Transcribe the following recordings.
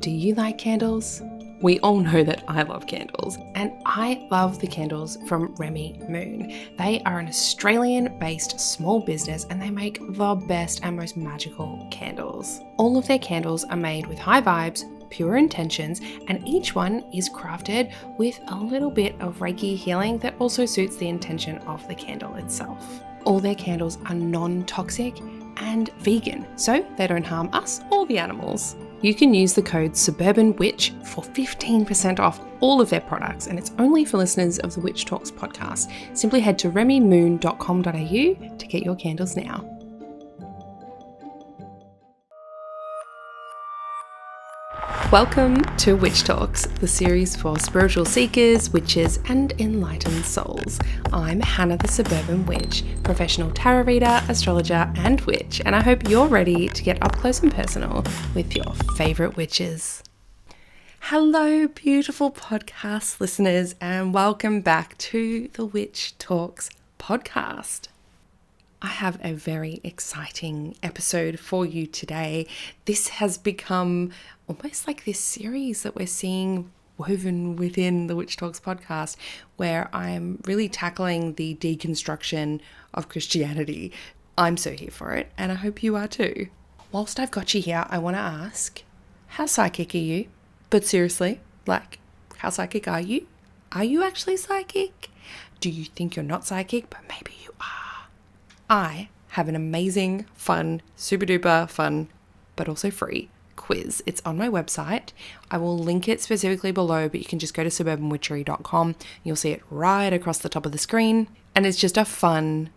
Do you like candles? We all know that I love candles, and I love the candles from Remy Moon. They are an Australian-based small business and they make the best and most magical candles. All of their candles are made with high vibes, pure intentions, and each one is crafted with a little bit of Reiki healing that also suits the intention of the candle itself. All their candles are non-toxic and vegan, so they don't harm us or the animals. You can use the code Suburban Witch for 15% off all of their products, and it's only for listeners of the Witch Talks podcast. Simply head to remymoon.com.au to get your candles now. Welcome to Witch Talks, the series for spiritual seekers, witches, and enlightened souls. I'm Hana the Suburban Witch, professional tarot reader, astrologer, and witch, and I hope you're ready to get up close and personal with your favourite witches. Hello, beautiful podcast listeners, and welcome back to the Witch Talks podcast. I have a very exciting episode for you today. This has become almost like this series that we're seeing woven within the Witch Talks podcast, where I'm really tackling the deconstruction of Christianity. I'm so here for it, and I hope you are too. Whilst I've got you here, I want to ask, how psychic are you? But seriously, how psychic are you? Are you actually psychic? Do you think you're not psychic, but maybe you are? I have an amazing, fun, super duper fun, but also free quiz. It's on my website. I will link it specifically below, but you can just go to suburbanwitchery.com. You'll see it right across the top of the screen. And it's just a fun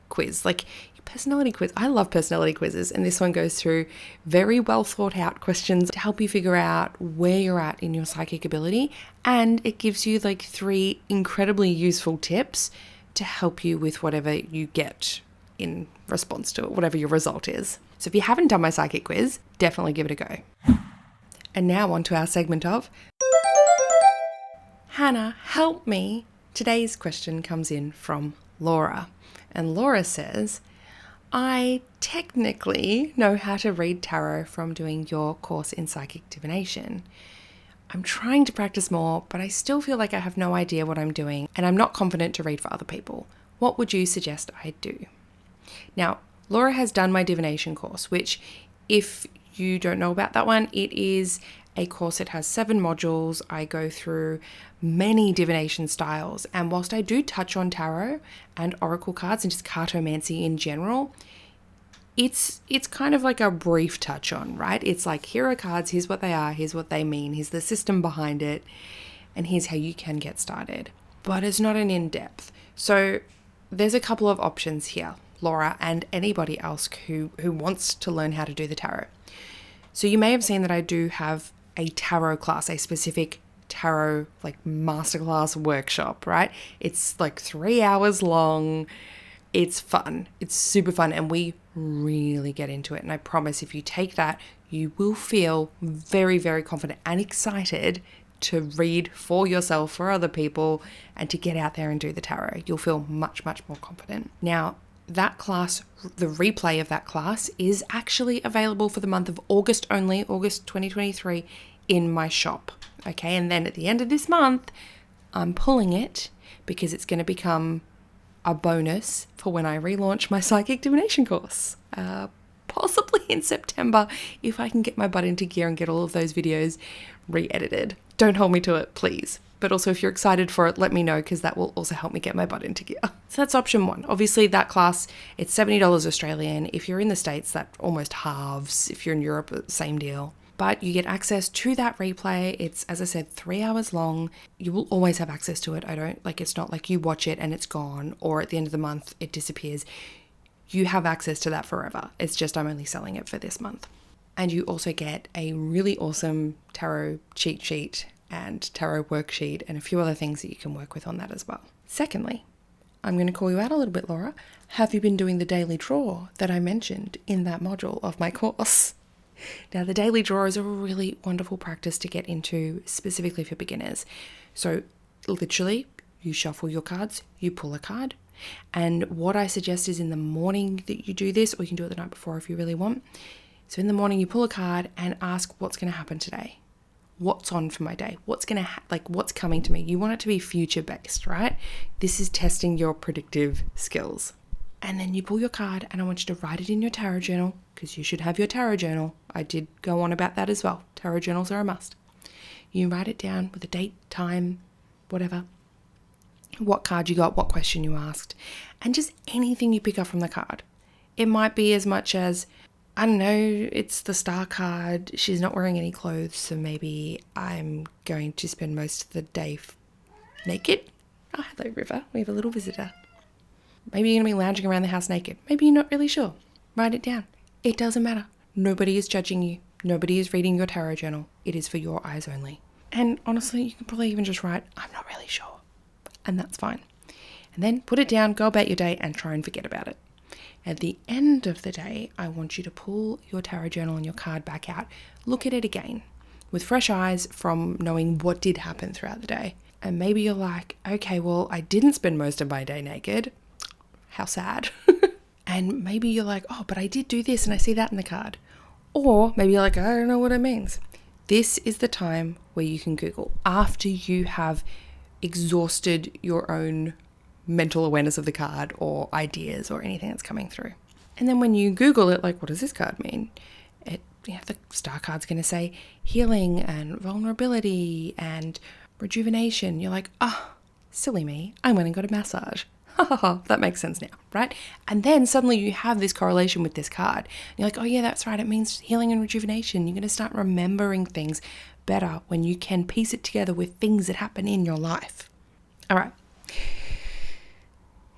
quiz, like personality quiz. I love personality quizzes. And this one goes through very well thought out questions to help you figure out where you're at in your psychic ability. And it gives you 3 incredibly useful tips to help you with whatever you get in response to it, whatever your result is. So if you haven't done my psychic quiz, definitely give it a go. And now on to our segment of Hana Help Me. Today's question comes in from Laura. And Laura says, I technically know how to read tarot from doing your course in psychic divination. I'm trying to practice more, but I still feel like I have no idea what I'm doing and I'm not confident to read for other people. What would you suggest I do? Now, Laura has done my divination course, which, if you don't know about that one, it is a course that has 7 modules. I go through many divination styles, and whilst I do touch on tarot and oracle cards and just cartomancy in general, it's kind of like a brief touch on, right? It's like, here are cards, here's what they are, here's what they mean, here's the system behind it, and here's how you can get started. But it's not an in-depth. So there's a couple of options here, Laura, and anybody else who wants to learn how to do the tarot. So you may have seen that I do have a tarot class, a specific tarot masterclass workshop, right? It's 3 hours long. It's fun. It's super fun, and we really get into it. And I promise if you take that, you will feel very, very confident and excited to read for yourself, for other people, and to get out there and do the tarot. You'll feel much, much more confident. Now, that class, the replay of that class, is actually available for the month of August only, August 2023, in my shop. Okay, and then at the end of this month, I'm pulling it because it's going to become a bonus for when I relaunch my psychic divination course. Possibly in September, if I can get my butt into gear and get all of those videos re-edited. Don't hold me to it, please. But also, if you're excited for it, let me know, because that will also help me get my butt into gear. So that's option 1. Obviously, that class, it's $70 Australian. If you're in the States, that almost halves. If you're in Europe, same deal. But you get access to that replay. It's, as I said, 3 hours long. You will always have access to it. It's not like you watch it and it's gone, or at the end of the month, it disappears. You have access to that forever. It's just I'm only selling it for this month. And you also get a really awesome tarot cheat sheet and tarot worksheet and a few other things that you can work with on that as well. Secondly, I'm going to call you out a little bit, Laura. Have you been doing the daily draw that I mentioned in that module of my course? Now, the daily draw is a really wonderful practice to get into, specifically for beginners. So literally, you shuffle your cards, you pull a card. And what I suggest is in the morning that you do this, or you can do it the night before if you really want. So in the morning, you pull a card and ask what's going to happen today. what's on for my day, what's going to what's coming to me. You want it to be future based, right? This is testing your predictive skills. And then you pull your card, and I want you to write it in your tarot journal, because you should have your tarot journal. I did go on about that as well. Tarot journals are a must. You write it down with a date, time, whatever, what card you got, what question you asked, and just anything you pick up from the card. It might be as much as, I don't know, it's the star card. She's not wearing any clothes, so maybe I'm going to spend most of the day naked. Oh, hello, River. We have a little visitor. Maybe you're going to be lounging around the house naked. Maybe you're not really sure. Write it down. It doesn't matter. Nobody is judging you. Nobody is reading your tarot journal. It is for your eyes only. And honestly, you can probably even just write, I'm not really sure. And that's fine. And then put it down, go about your day, and try and forget about it. At the end of the day, I want you to pull your tarot journal and your card back out. Look at it again with fresh eyes from knowing what did happen throughout the day. And maybe you're like, okay, well, I didn't spend most of my day naked. How sad. And maybe you're like, oh, but I did do this and I see that in the card. Or maybe you're like, I don't know what it means. This is the time where you can Google after you have exhausted your own mental awareness of the card or ideas or anything that's coming through. And then when you Google it, like, what does this card mean? The star card's going to say healing and vulnerability and rejuvenation. You're like, silly me. I went and got a massage. That makes sense now, right? And then suddenly you have this correlation with this card. You're like, oh yeah, that's right. It means healing and rejuvenation. You're going to start remembering things better when you can piece it together with things that happen in your life. All right.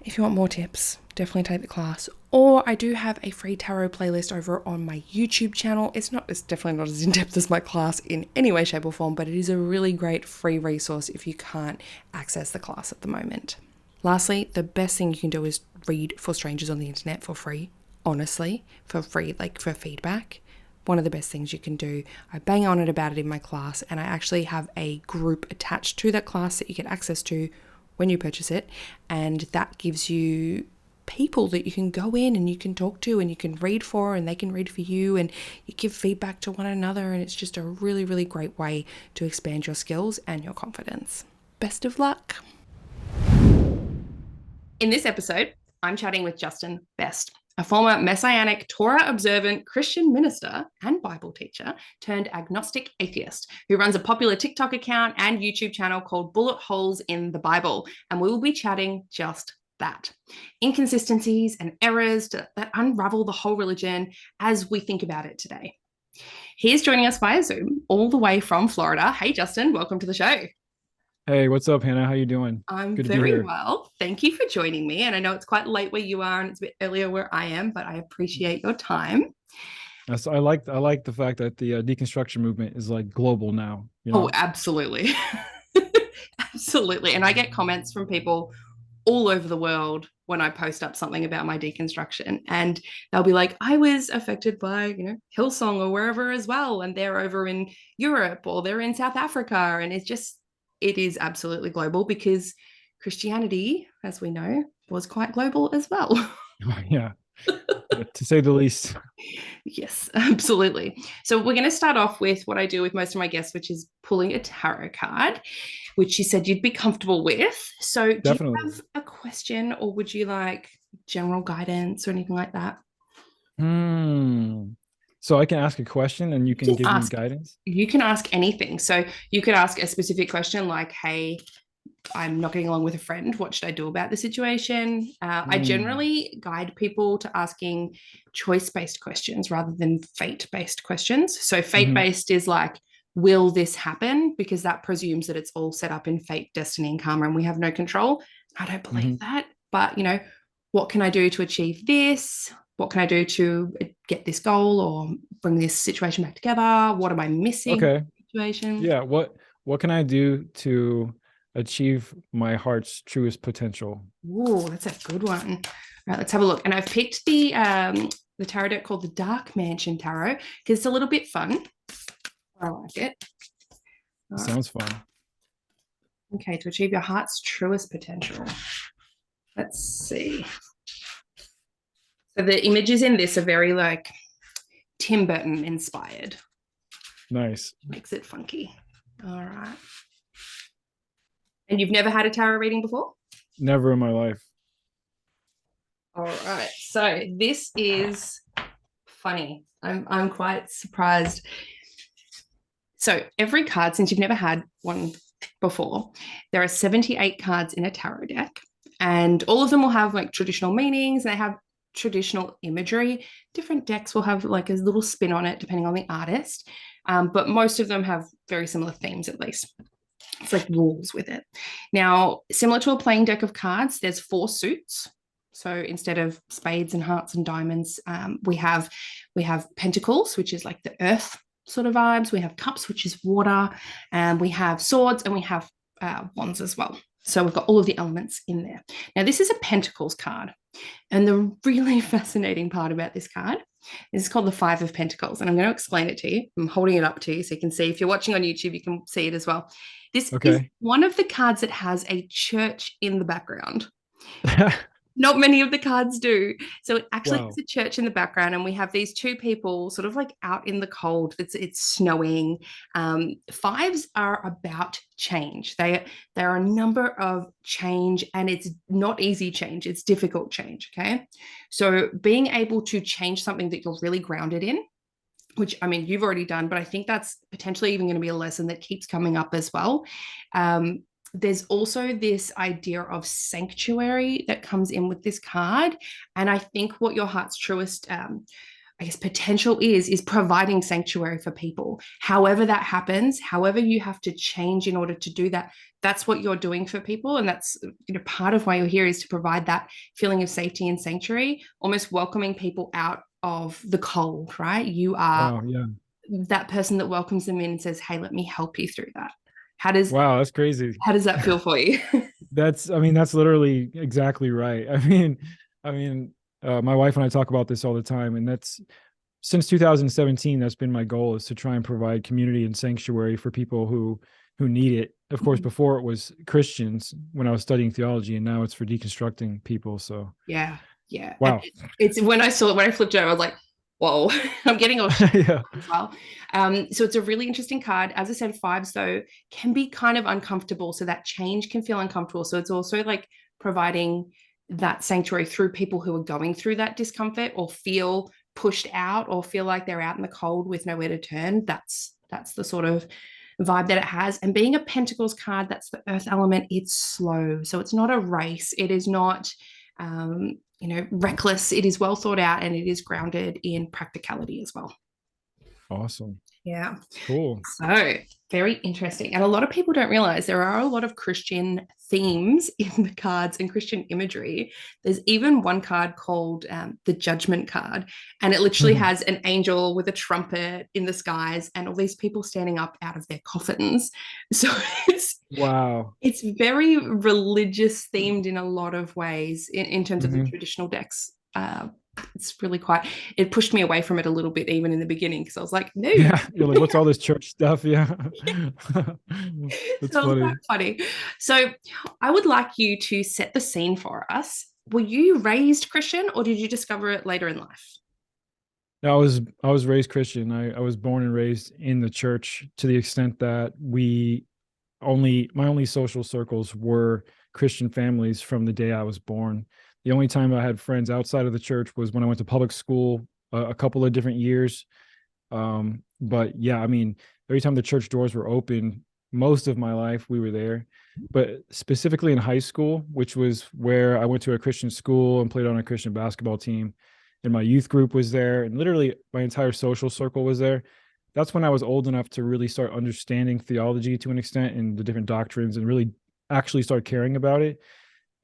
If you want more tips, definitely take the class. Or I do have a free tarot playlist over on my YouTube channel. It's definitely not as in-depth as my class in any way, shape or form, but it is a really great free resource if you can't access the class at the moment. Lastly, the best thing you can do is read for strangers on the internet for free, honestly, for free, like for feedback. One of the best things you can do. I bang on it about it in my class, and I actually have a group attached to that class that you get access to when you purchase it, and that gives you people that you can go in and you can talk to and you can read for, and they can read for you, and you give feedback to one another, and it's just a really, really great way to expand your skills and your confidence. Best of luck. In this episode, I'm chatting with Justin Best, a former messianic torah-observant Christian minister and Bible teacher turned agnostic atheist who runs a popular TikTok account and YouTube channel called Bulletholes in the Bible. And we will be chatting just that. Inconsistencies and errors that unravel the whole religion as we think about it today. He is joining us via Zoom all the way from Florida. Hey, Justin, welcome to the show. Hey, what's up, Hannah? How you doing? I'm Good to be very here. well. Thank you for joining me. And I know it's quite late where you are and it's a bit earlier where I am, but I appreciate your time. So I like the fact that the deconstruction movement is like global now. Oh, absolutely. Absolutely. And I get comments from people all over the world when I post up something about my deconstruction, and they'll be like, I was affected by, Hillsong or wherever as well. And they're over in Europe or they're in South Africa. And it is absolutely global because Christianity, as we know, was quite global as well. Yeah, to say the least. Yes, absolutely. So we're going to start off with what I do with most of my guests, which is pulling a tarot card, which you said you'd be comfortable with. So do you Definitely. have a question, or would you like general guidance or anything like that? So I can ask a question and you can You can give me ask, guidance. you can ask anything. So you could ask a specific question like, hey, I'm not getting along with a friend. What should I do about the situation? I Hmm. generally guide people to asking choice-based questions rather than fate-based questions. So Hmm. fate-based is like, will this happen? Because that presumes that it's all set up in fate, destiny, and karma, and we have no control. I don't believe Hmm. that. But, what can I do to achieve this? What can I do to get this goal or bring this situation back together? What am I missing in Okay. the situation? Yeah. What can I do to achieve my heart's truest potential? Ooh, that's a good one. All right, let's have a look. And I've picked the tarot deck called the Dark Mansion Tarot because it's a little bit fun. I like it. All right. Sounds fun. Okay, to achieve your heart's truest potential. Let's see. So the images in this are very like Tim Burton inspired. Nice. Makes it funky. All right. And you've never had a tarot reading before? Never in my life. All right. So this is funny. I'm quite surprised. So every card, since you've never had one before, there are 78 cards in a tarot deck, and all of them will have like traditional meanings. They have traditional imagery. Different decks will have like a little spin on it depending on the artist, but most of them have very similar themes at least. It's like rules with it. Now, similar to a playing deck of cards, there's 4 suits. So instead of spades and hearts and diamonds, we have pentacles, which is like the earth sort of vibes. We have cups, which is water, and we have swords, and we have wands as well. So we've got all of the elements in there. Now, this is a pentacles card, and the really fascinating part about this card is called the 5 of Pentacles, and I'm going to explain it to you. I'm holding it up to you so you can see. If you're watching on YouTube, you can see it as well. This is one of the cards that has a church in the background. Not many of the cards do. So it actually has a church in the background, and we have these 2 people sort of like out in the cold. It's snowing. 5s are about change. There are a number of change, and it's not easy change. It's difficult change. Okay. So being able to change something that you're really grounded in, which, I mean, you've already done, but I think that's potentially even going to be a lesson that keeps coming up as well. There's also this idea of sanctuary that comes in with this card. And I think what your heart's truest, I guess, potential is providing sanctuary for people. However that happens, however you have to change in order to do that, that's what you're doing for people. And that's, part of why you're here is to provide that feeling of safety and sanctuary, almost welcoming people out of the cold, right? You are that person that welcomes them in and says, hey, let me help you through that. That's crazy. How does that feel for you? That's literally exactly right. My wife and I talk about this all the time, and that's since 2017. That's been my goal, is to try and provide community and sanctuary for people who need it. Of course, before it was Christians when I was studying theology, and now it's for deconstructing people. So yeah. Wow. It's when I flipped it over, I was like, whoa, I'm getting all as well. So it's a really interesting card. As I said, 5s though can be kind of uncomfortable. So that change can feel uncomfortable. So it's also like providing that sanctuary through people who are going through that discomfort or feel pushed out or feel like they're out in the cold with nowhere to turn. That's the sort of vibe that it has. And being a Pentacles card, that's the earth element. It's slow. So it's not a race. It is not reckless. It is well thought out, and it is grounded in practicality as well. Awesome. Yeah. Cool. So very interesting. And a lot of people don't realize there are a lot of Christian themes in the cards and Christian imagery. There's even one card called the Judgment card, and it literally has an angel with a trumpet in the skies and all these people standing up out of their coffins. So it's very religious themed in a lot of ways in terms of the traditional decks. It's really it pushed me away from it a little bit even in the beginning, because I was like, no. Yeah, you're like, what's all this church stuff? Yeah. That's funny. So I would like you to set the scene for us. Were you raised Christian, or did you discover it later in life? I was raised Christian. I was born and raised in the church, to the extent that my only social circles were Christian families from the day I was born. The only time I had friends outside of the church was when I went to public school a couple of different years. But yeah, I mean, every time the church doors were open, most of my life we were there. But specifically in high school, which was where I went to a Christian school and played on a Christian basketball team, and my youth group was there, and literally my entire social circle was there. That's when I was old enough to really start understanding theology to an extent and the different doctrines, and really actually start caring about it.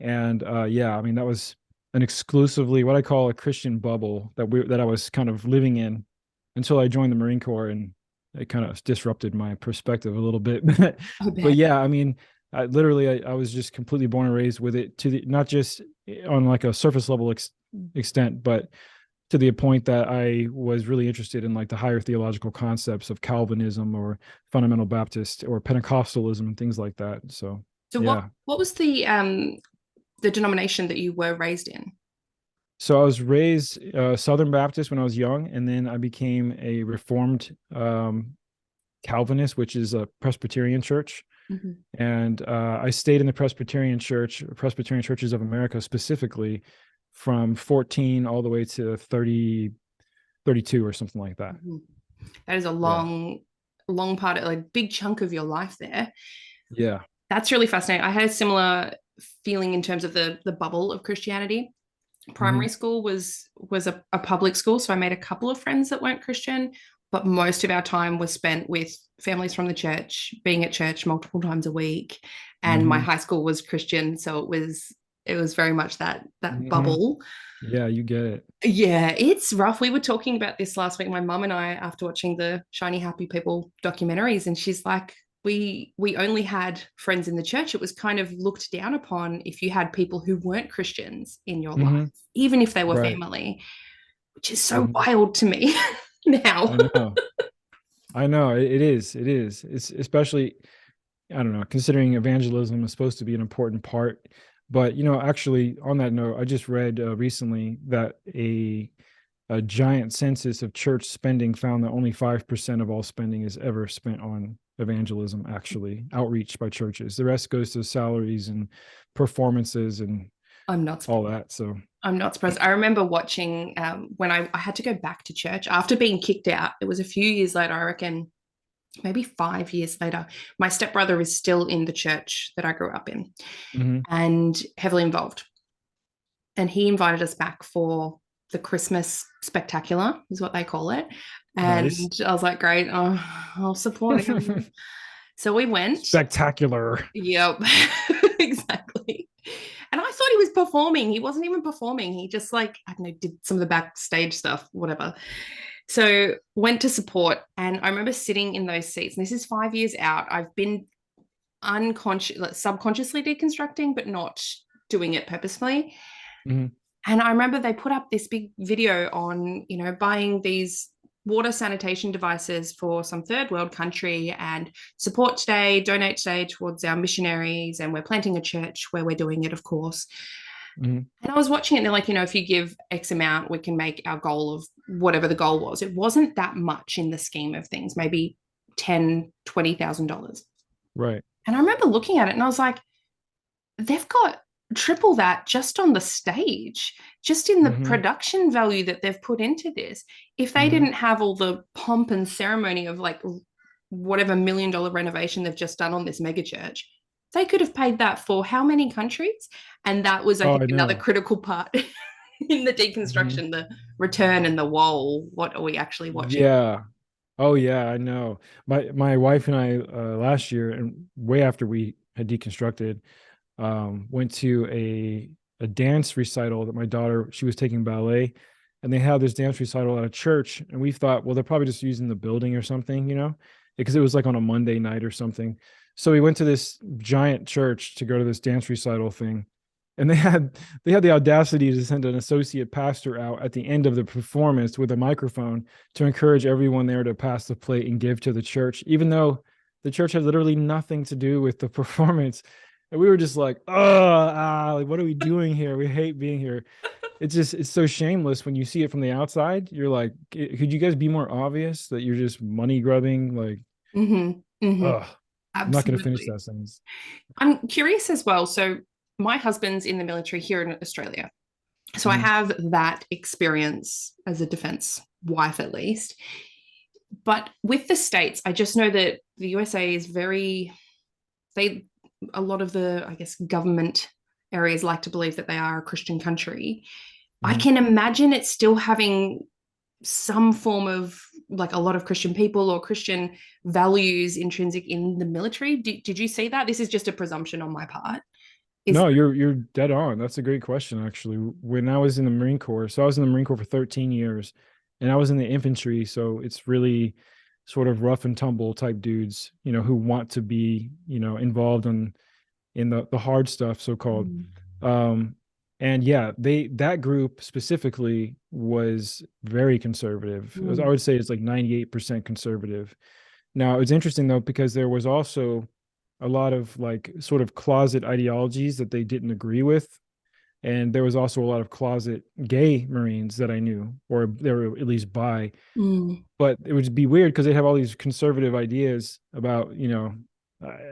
And that was an exclusively what I call a Christian bubble that I was kind of living in until I joined the Marine Corps, and it kind of disrupted my perspective a little bit. But yeah, I mean, I was just completely born and raised with it, not just on like a surface level extent, but to the point that I was really interested in like the higher theological concepts of Calvinism or fundamental Baptist or Pentecostalism and things like that. So yeah. What was the denomination that you were raised in? So I was raised Southern Baptist when I was young, and then I became a Reformed Calvinist, which is a Presbyterian church. Mm-hmm. And I stayed in the Presbyterian Churches of America specifically, from 14 all the way to 30, 32 or something like that. Mm-hmm. That is a Yeah. long part of, like, big chunk of your life there. Yeah. That's really fascinating. I had a similar feeling in terms of the bubble of Christianity. Mm-hmm. Primary school was a public school, so I made a couple of friends that weren't Christian, but most of our time was spent with families from the church, being at church multiple times a week. And my Mm-hmm. high school was Christian, so it was very much that Mm-hmm. bubble. Yeah, you get it. Yeah, it's rough. We were talking about this last week, my mum and I, after watching the Shiny Happy People documentaries, and she's like, we only had friends in the church. It was kind of looked down upon if you had people who weren't Christians in your life, Mm-hmm. even if they were Right. family, which is so Mm-hmm. wild to me now. I know. I know. It is. It is. It's especially, I don't know, considering evangelism is supposed to be an important part. But, actually, on that note, I just read recently that a giant census of church spending found that only 5% of all spending is ever spent on evangelism, actually, outreach by churches. The rest goes to salaries and performances and I'm not all surprised. that. So, I'm not surprised. I remember watching when I had to go back to church after being kicked out. It was a few years later, I reckon, maybe 5 years later. My stepbrother is still in the church that I grew up in mm-hmm. and heavily involved. And he invited us back for the Christmas spectacular, is what they call it. Nice. And I was like, great, I'll support him. So we went. Spectacular. Yep, exactly. And I thought he was performing. He wasn't even performing. He just, like, I don't know, did some of the backstage stuff, whatever. So went to support. And I remember sitting in those seats. And this is 5 years out. I've been unconscious, like, subconsciously deconstructing, but not doing it purposefully. Mm-hmm. And I remember they put up this big video on, buying these water sanitation devices for some third world country, and support today, donate today towards our missionaries. And we're planting a church where we're doing it, of course. Mm-hmm. And I was watching it, and they're like, if you give X amount, we can make our goal of whatever the goal was. It wasn't that much in the scheme of things, maybe $10,000, $20,000. Right. And I remember looking at it and I was like, they've got triple that just on the stage, just in the Mm-hmm. production value that they've put into this. If they Mm-hmm. didn't have all the pomp and ceremony of, like, whatever $1 million renovation they've just done on this mega church, they could have paid that for how many countries? And that was, I Oh, think, I another know. critical part in the Mm-hmm. deconstruction, the return and the whoa, what are we actually watching? Yeah. Oh yeah, I know. My wife and I last year, and way after we had deconstructed, went to a dance recital that my daughter, she was taking ballet, and they had this dance recital at a church, and we thought, well, they're probably just using the building or something, because it was like on a Monday night or something. So we went to this giant church to go to this dance recital thing, and they had the audacity to send an associate pastor out at the end of the performance with a microphone to encourage everyone there to pass the plate and give to the church, even though the church had literally nothing to do with the performance. And we were just like, like, what are we doing here? We hate being here. It's so shameless when you see it from the outside. You're like, could you guys be more obvious that you're just money grubbing? Like, Mm-hmm, mm-hmm. ugh, I'm not going to finish Absolutely. that sentence. I'm curious as well. So my husband's in the military here in Australia. So I Mhm. have that experience as a defense wife, at least. But with the States, I just know that the USA is a lot of the, I guess, government areas like to believe that they are a Christian country. I Mhm. can imagine it's still having some form of, like, a lot of Christian people or Christian values intrinsic in the military. Did you see that? This is just a presumption on my part. Is No, you're dead on. That's a great question, actually. When I was in the Marine Corps, so I was in the Marine Corps for 13 years, and I was in the infantry, so it's really sort of rough and tumble type dudes, who want to be, involved in the hard stuff, so called. Mm, Um, and yeah, that group specifically was very conservative. I mm, would say it's like 98% conservative. Now, it's interesting though, because there was also a lot of, like, sort of closet ideologies that they didn't agree with. And there was also a lot of closet gay Marines that I knew, or they were at least bi. Mm. But it would be weird because they have all these conservative ideas about,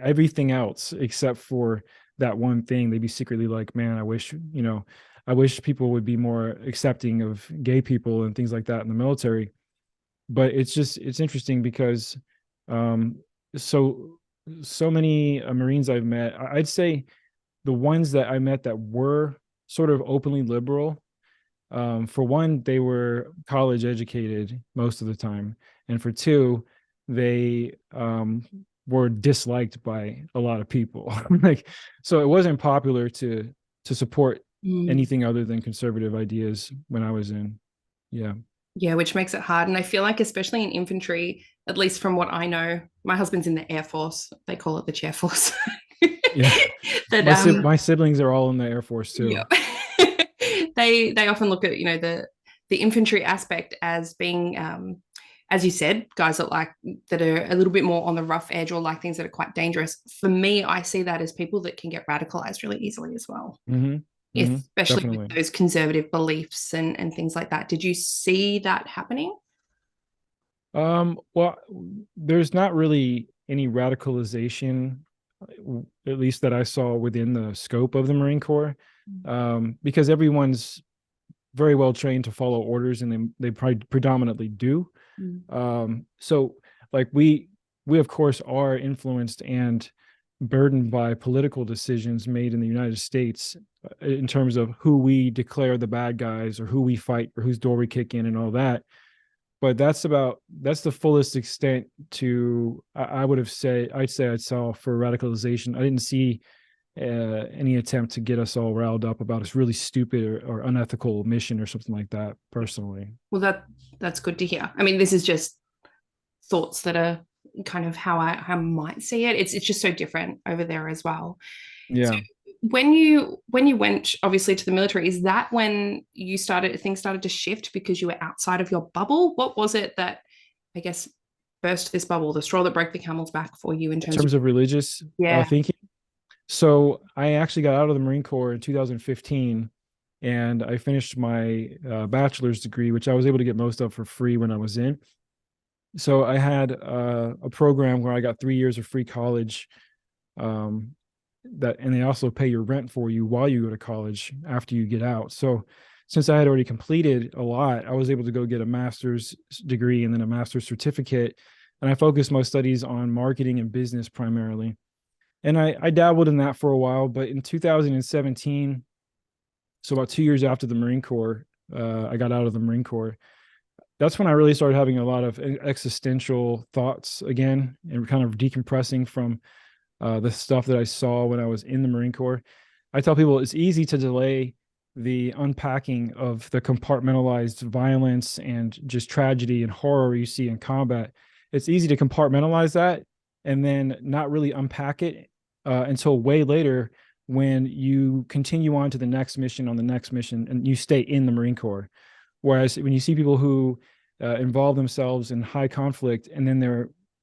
everything else except for that one thing. They'd be secretly like, man, I wish people would be more accepting of gay people and things like that in the military. But it's interesting because um, so so many Marines I've met, I'd say the ones that I met that were sort of openly liberal, for one, they were college educated most of the time, and for two, they were disliked by a lot of people. Like, so it wasn't popular to support Mm. anything other than conservative ideas when I was in. Yeah. Yeah, which makes it hard. And I feel like, especially in infantry, at least from what I know, my husband's in the Air Force. They call it the chair force. Yeah. That My siblings are all in the Air Force yeah. too. They often look at, the infantry aspect as being, as you said, guys that are a little bit more on the rough edge, or like things that are quite dangerous. For me, I see that as people that can get radicalized really easily as well, Mm-hmm. Mm-hmm. especially with Definitely. those conservative beliefs and things like that. Did you see that happening? Well, there's not really any radicalization, at least that I saw within the scope of the Marine Corps, because everyone's very well trained to follow orders, and they probably predominantly do. Mm. So like we of course are influenced and burdened by political decisions made in the United States, in terms of who we declare the bad guys or who we fight or whose door we kick in and all that. But that's the fullest extent to I would have said I'd say I saw for radicalization. I didn't see any attempt to get us all riled up about this really stupid or unethical mission or something like that, personally. Well, that's good to hear. I mean, this is just thoughts that are kind of how I might see it. It's just so different over there as well. So Yeah. when you went obviously to the military, is that when things started to shift because you were outside of your bubble? What was it that, I guess, burst this bubble, the straw that broke the camel's back for you in In terms of? terms of religious Yeah. thinking. So I actually got out of the Marine Corps in 2015, and I finished my bachelor's degree, which I was able to get most of for free when I was in. So I had a program where I got 3 years of free college, um, and they also pay your rent for you while you go to college after you get out. So since I had already completed a lot, I was able to go get a master's degree and then a master's certificate. And I focused my studies on marketing and business primarily. And I dabbled in that for a while, but in 2017, so about 2 years after the Marine Corps, I got out of the Marine Corps. That's when I really started having a lot of existential thoughts again, and kind of decompressing from the stuff that I saw when I was in the Marine Corps. I tell people it's easy to delay the unpacking of the compartmentalized violence and just tragedy and horror you see in combat. It's easy to compartmentalize that and then not really unpack it until way later, when you continue on to the next mission on the next mission and you stay in the Marine Corps. Whereas when you see people who involve themselves in high conflict, and then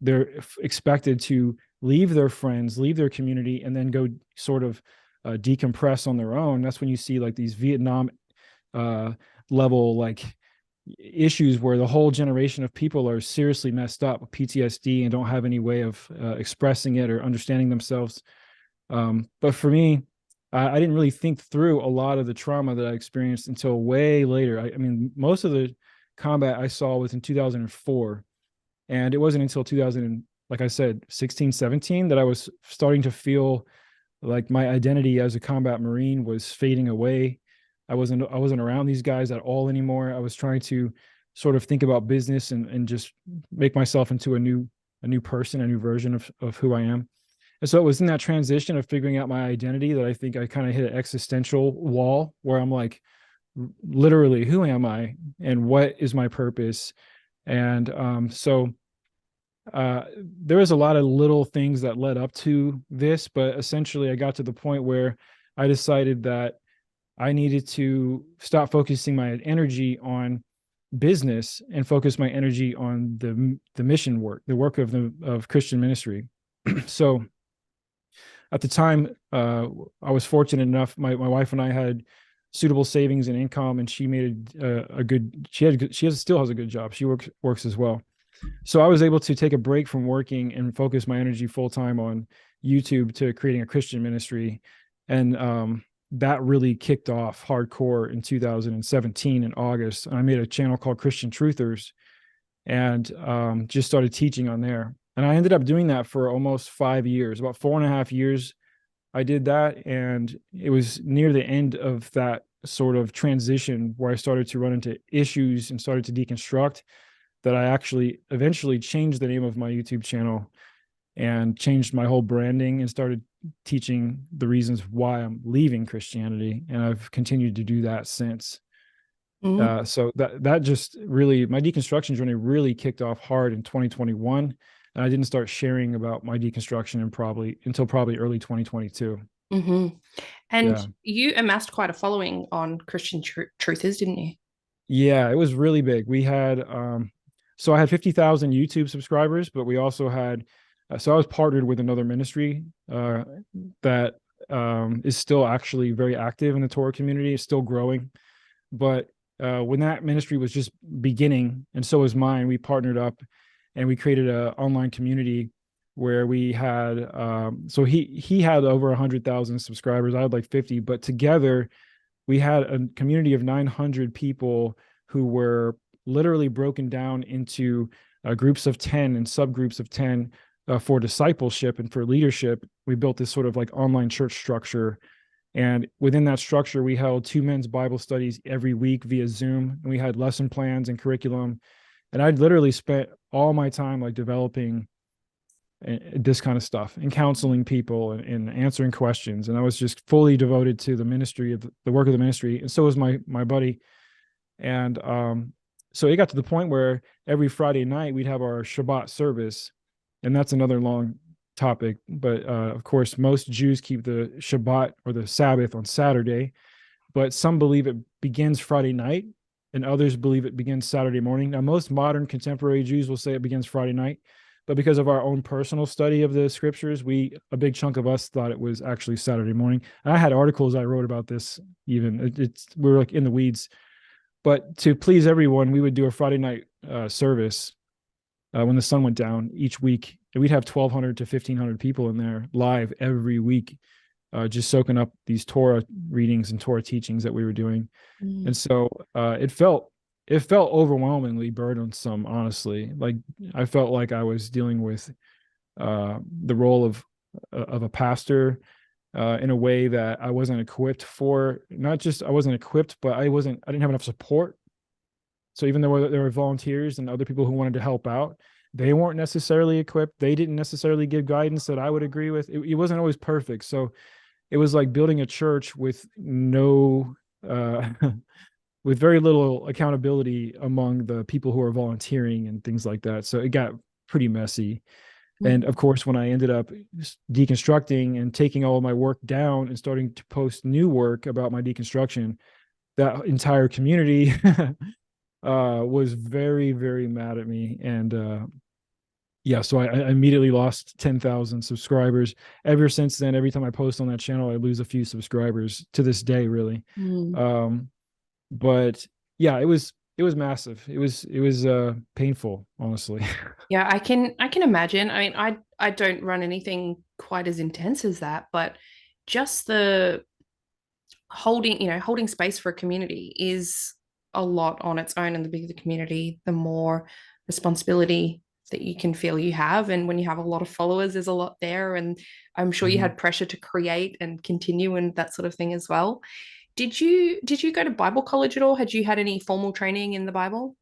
they're expected to leave their friends, leave their community, and then go sort of decompress on their own. That's when you see like these Vietnam level like issues where the whole generation of people are seriously messed up with PTSD and don't have any way of expressing it or understanding themselves. But for me, I didn't really think through a lot of the trauma that I experienced until way later. I mean, most of the combat I saw was in 2004. And it wasn't until 2000, like I said, 16, 17, that I was starting to feel like my identity as a combat Marine was fading away. I wasn't around these guys at all anymore. I was trying to sort of think about business and just make myself into a new person, a new version of who I am. And so it was in that transition of figuring out my identity that I think I kind of hit an existential wall where I'm like, literally, who am I and what is my purpose? And there was a lot of little things that led up to this, but essentially I got to the point where I decided that I needed to stop focusing my energy on business and focus my energy on the mission work, the work of Christian ministry. So at the time, I was fortunate enough. My wife and I had suitable savings and income, and she made a good. Still has a good job. She works as well. So I was able to take a break from working and focus my energy full time on YouTube to creating a Christian ministry, and that really kicked off hardcore in 2017 in August. And I made a channel called Christian Truthers, and just started teaching on there. And I ended up doing that for almost 5 years, about 4.5 years. I did that, and it was near the end of that sort of transition where I started to run into issues and started to deconstruct, that I actually eventually changed the name of my YouTube channel and changed my whole branding and started teaching the reasons why I'm leaving Christianity. And I've continued to do that since. So that just really, my deconstruction journey really kicked off hard in 2021. And I didn't start sharing about my deconstruction until probably early 2022. Mm-hmm. And Yeah. you amassed quite a following on Christian Truthers, didn't you? Yeah, it was really big. We had, so I had 50,000 YouTube subscribers, but we also had, so I was partnered with another ministry that is still actually very active in the Torah community. It's still growing. But when that ministry was just beginning, and so was mine, we partnered up and we created an online community where we had, so he had over 100,000 subscribers. I had like 50, but together we had a community of 900 people who were literally broken down into groups of 10 and subgroups of 10 for discipleship and for leadership. We built this sort of like online church structure. And within that structure, we held 2 men's Bible studies every week via Zoom. And we had lesson plans and curriculum. And I'd literally spent all my time like developing this kind of stuff and counseling people and answering questions. And I was just fully devoted to the ministry of the work of the ministry. And so was my buddy. And so it got to the point where every Friday night we'd have our Shabbat service. And that's another long topic. But of course, most Jews keep the Shabbat or the Sabbath on Saturday, but some believe it begins Friday night and others believe it begins Saturday morning. Now, most modern contemporary Jews will say it begins Friday night, but because of our own personal study of the scriptures, a big chunk of us thought it was actually Saturday morning. And I had articles I wrote about this even. We were like in the weeds. But to please everyone, we would do a Friday night service when the sun went down each week. And we'd have 1,200 to 1,500 people in there live every week, just soaking up these Torah readings and Torah teachings that we were doing. And so it felt overwhelmingly burdensome, honestly. Like I felt like I was dealing with the role of a pastor in a way that I wasn't equipped for. Not just I wasn't equipped, but I didn't have enough support. So even though there were volunteers and other people who wanted to help out, they weren't necessarily equipped. They didn't necessarily give guidance that I would agree with. It wasn't always perfect. So it was like building a church with no with very little accountability among the people who are volunteering and things like that. So it got pretty messy. And of course, when I ended up deconstructing and taking all of my work down and starting to post new work about my deconstruction, that entire community was very, very mad at me. And yeah, so I immediately lost 10,000 subscribers. Ever since then, every time I post on that channel, I lose a few subscribers to this day, really. But yeah, it was massive. It was painful, honestly. Yeah, I can imagine. I mean, I don't run anything quite as intense as that, but just the holding space for a community is a lot on its own. And the bigger the community, the more responsibility that you can feel you have. And when you have a lot of followers, there's a lot there. And I'm sure you had pressure to create and continue and that sort of thing as well. Did you go to Bible college at all? Had you had any formal training in the Bible?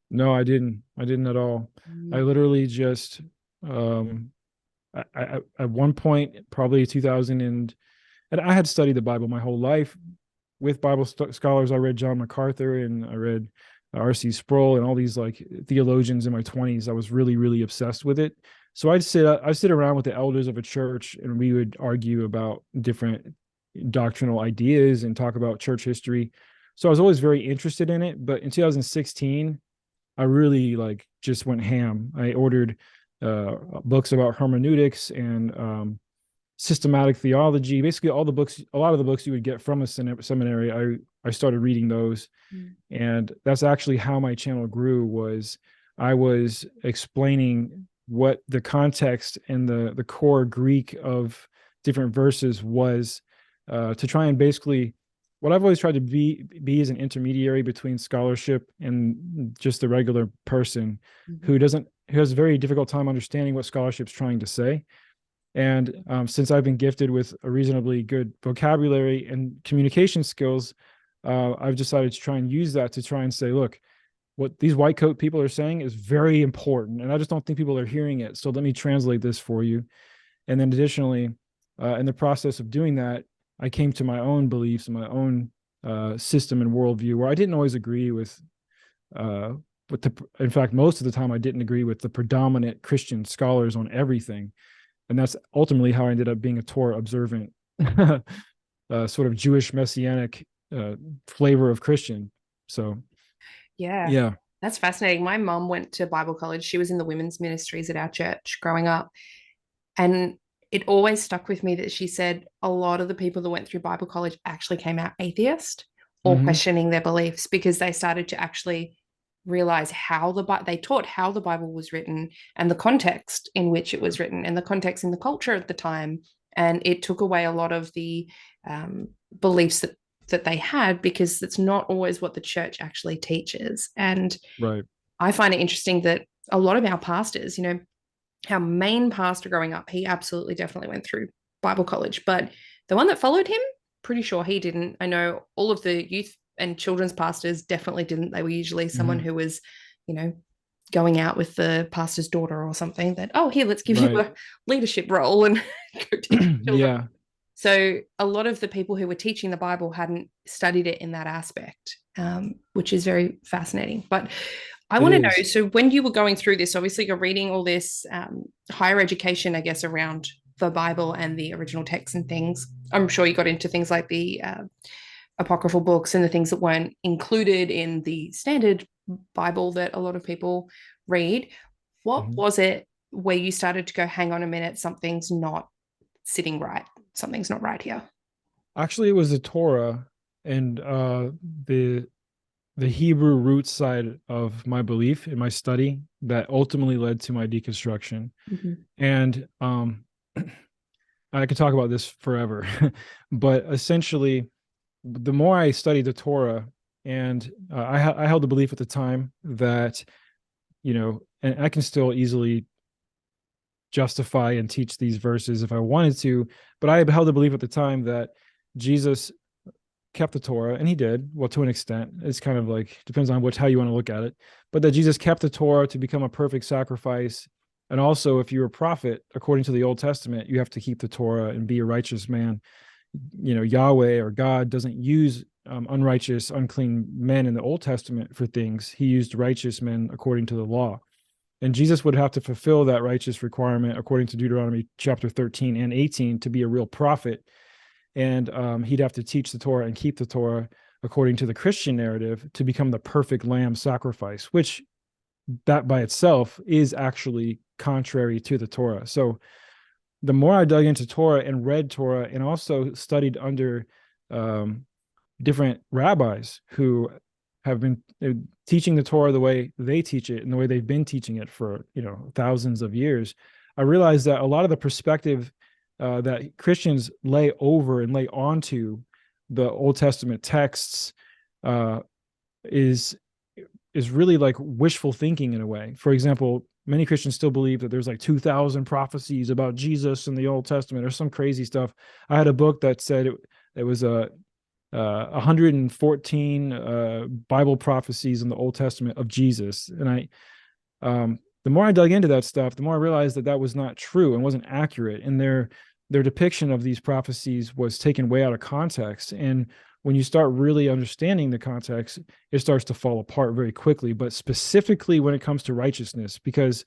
No, I didn't. I didn't at all. I literally just at one point, probably 2000 and I had studied the Bible my whole life with Bible scholars. I read John MacArthur and I read R.C. Sproul and all these like theologians in my 20s. I was really, really obsessed with it. So I'd sit around with the elders of a church and we would argue about different doctrinal ideas and talk about church history. So I was always very interested in it. But in 2016, I really like just went ham. I ordered books about hermeneutics and systematic theology, basically all the books, a lot of the books you would get from a seminary. I started reading those. And that's actually how my channel grew, was I was explaining what the context and the core Greek of different verses was, to try and basically, what I've always tried to be is an intermediary between scholarship and just the regular person who has a very difficult time understanding what scholarship's trying to say. And since I've been gifted with a reasonably good vocabulary and communication skills, I've decided to try and use that to try and say, look, what these white coat people are saying is very important, and I just don't think people are hearing it. So let me translate this for you. And then additionally, in the process of doing that, I came to my own beliefs and my own system and worldview, where I didn't always agree with in fact, most of the time I didn't agree with the predominant Christian scholars on everything. And that's ultimately how I ended up being a torah-observant, sort of Jewish messianic flavor of Christian. So, yeah. That's fascinating. My mom went to Bible college. She was in the women's ministries at our church growing up. And it always stuck with me that she said a lot of the people that went through Bible college actually came out atheist or questioning their beliefs, because they started to actually realize they taught how the Bible was written and the context in which it was written and the context in the culture at the time. And it took away a lot of the beliefs that they had, because it's not always what the church actually teaches. And I find it interesting that a lot of our pastors, our main pastor growing up, he absolutely definitely went through Bible college, but the one that followed him, pretty sure he didn't. I know all of the youth and children's pastors definitely didn't. They were usually someone who was, going out with the pastor's daughter or something, that, oh, here, let's give you a leadership role and go teach children. Yeah. So a lot of the people who were teaching the Bible hadn't studied it in that aspect, which is very fascinating. But I want to know, so when you were going through this, obviously you're reading all this higher education, I guess, around the Bible and the original text and things. I'm sure you got into things like the apocryphal books and the things that weren't included in the standard Bible that a lot of people read. What was it where you started to go, hang on a minute, something's not sitting right? Something's not right here. Actually, it was the Torah and the Hebrew root side of my belief in my study that ultimately led to my deconstruction. And I could talk about this forever, but essentially, the more I studied the Torah, and I held the belief at the time that, and I can still easily justify and teach these verses if I wanted to, but I held the belief at the time that Jesus kept the Torah, and he did, well, to an extent. It's kind of like, depends on how you want to look at it, but that Jesus kept the Torah to become a perfect sacrifice. And also, if you're a prophet, according to the Old Testament, you have to keep the Torah and be a righteous man. Yahweh or God doesn't use unrighteous, unclean men in the Old Testament for things. He used righteous men according to the law. And Jesus would have to fulfill that righteous requirement according to Deuteronomy chapter 13 and 18 to be a real prophet. And he'd have to teach the Torah and keep the Torah according to the Christian narrative to become the perfect lamb sacrifice, which that by itself is actually contrary to the Torah. So the more I dug into Torah and read Torah and also studied under different rabbis who have been teaching the Torah the way they teach it and the way they've been teaching it for, thousands of years, I realized that a lot of the perspective that Christians lay over and lay onto the Old Testament texts is really like wishful thinking in a way. For example, many Christians still believe that there's like 2,000 prophecies about Jesus in the Old Testament or some crazy stuff. I had a book that said it was 114 Bible prophecies in the Old Testament of Jesus. And the more I dug into that stuff, the more I realized that was not true and wasn't accurate. And their depiction of these prophecies was taken way out of context. And when you start really understanding the context, it starts to fall apart very quickly. But specifically when it comes to righteousness, because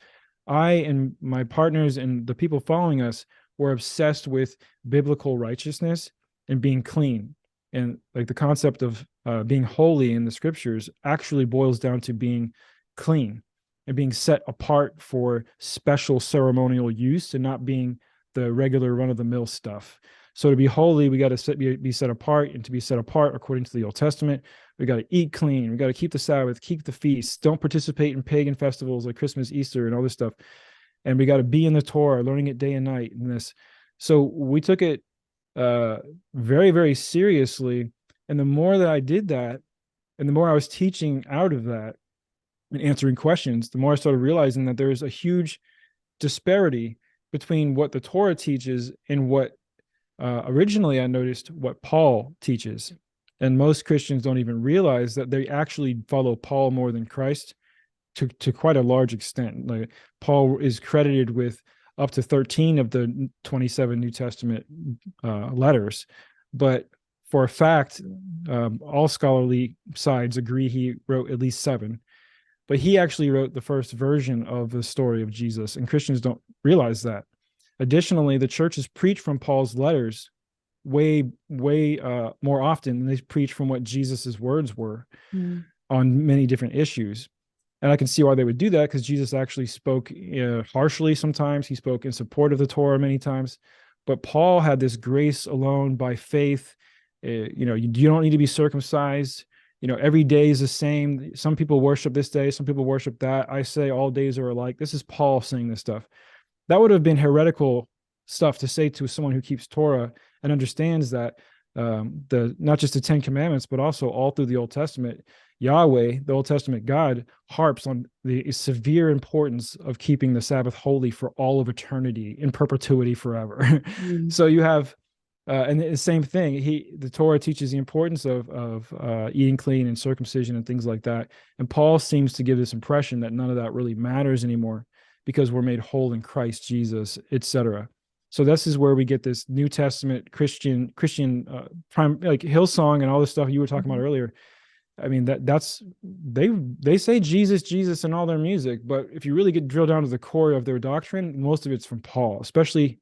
I and my partners and the people following us were obsessed with biblical righteousness and being clean. And like the concept of being holy in the scriptures actually boils down to being clean and being set apart for special ceremonial use and not being the regular run-of-the-mill stuff. So to be holy, we got to be set apart, and to be set apart according to the Old Testament, we got to eat clean, we got to keep the Sabbath, keep the feasts, don't participate in pagan festivals like Christmas, Easter, and all this stuff. And we got to be in the Torah, learning it day and night and this. So we took it very, very seriously. And the more that I did that, and the more I was teaching out of that and answering questions, the more I started realizing that there's a huge disparity between what the Torah teaches and what originally I noticed what Paul teaches. And most Christians don't even realize that they actually follow Paul more than Christ to quite a large extent. Like, Paul is credited with up to 13 of the 27 New Testament letters. But for a fact, all scholarly sides agree he wrote at least 7. But he actually wrote the first version of the story of Jesus, and Christians don't realize that. Additionally, the churches preach from Paul's letters way more often than they preach from what Jesus's words were on many different issues. And I can see why they would do that, because Jesus actually spoke harshly sometimes. He spoke in support of the Torah many times. But Paul had this grace alone by faith. You don't need to be circumcised. Every day is the same. Some people worship this day, some people worship that. I say all days are alike. This is Paul saying this stuff. That would have been heretical stuff to say to someone who keeps Torah and understands that not just the 10 Commandments, but also all through the Old Testament, Yahweh, the Old Testament God, harps on the severe importance of keeping the Sabbath holy for all of eternity, in perpetuity, forever. So you have, and the same thing, the Torah teaches the importance of eating clean and circumcision and things like that. And Paul seems to give this impression that none of that really matters anymore, because we're made whole in Christ Jesus, etc. So this is where we get this New Testament Christian like Hillsong and all this stuff you were talking about earlier. I mean, that's they say Jesus in all their music, but if you really get drilled down to the core of their doctrine, most of it's from Paul, especially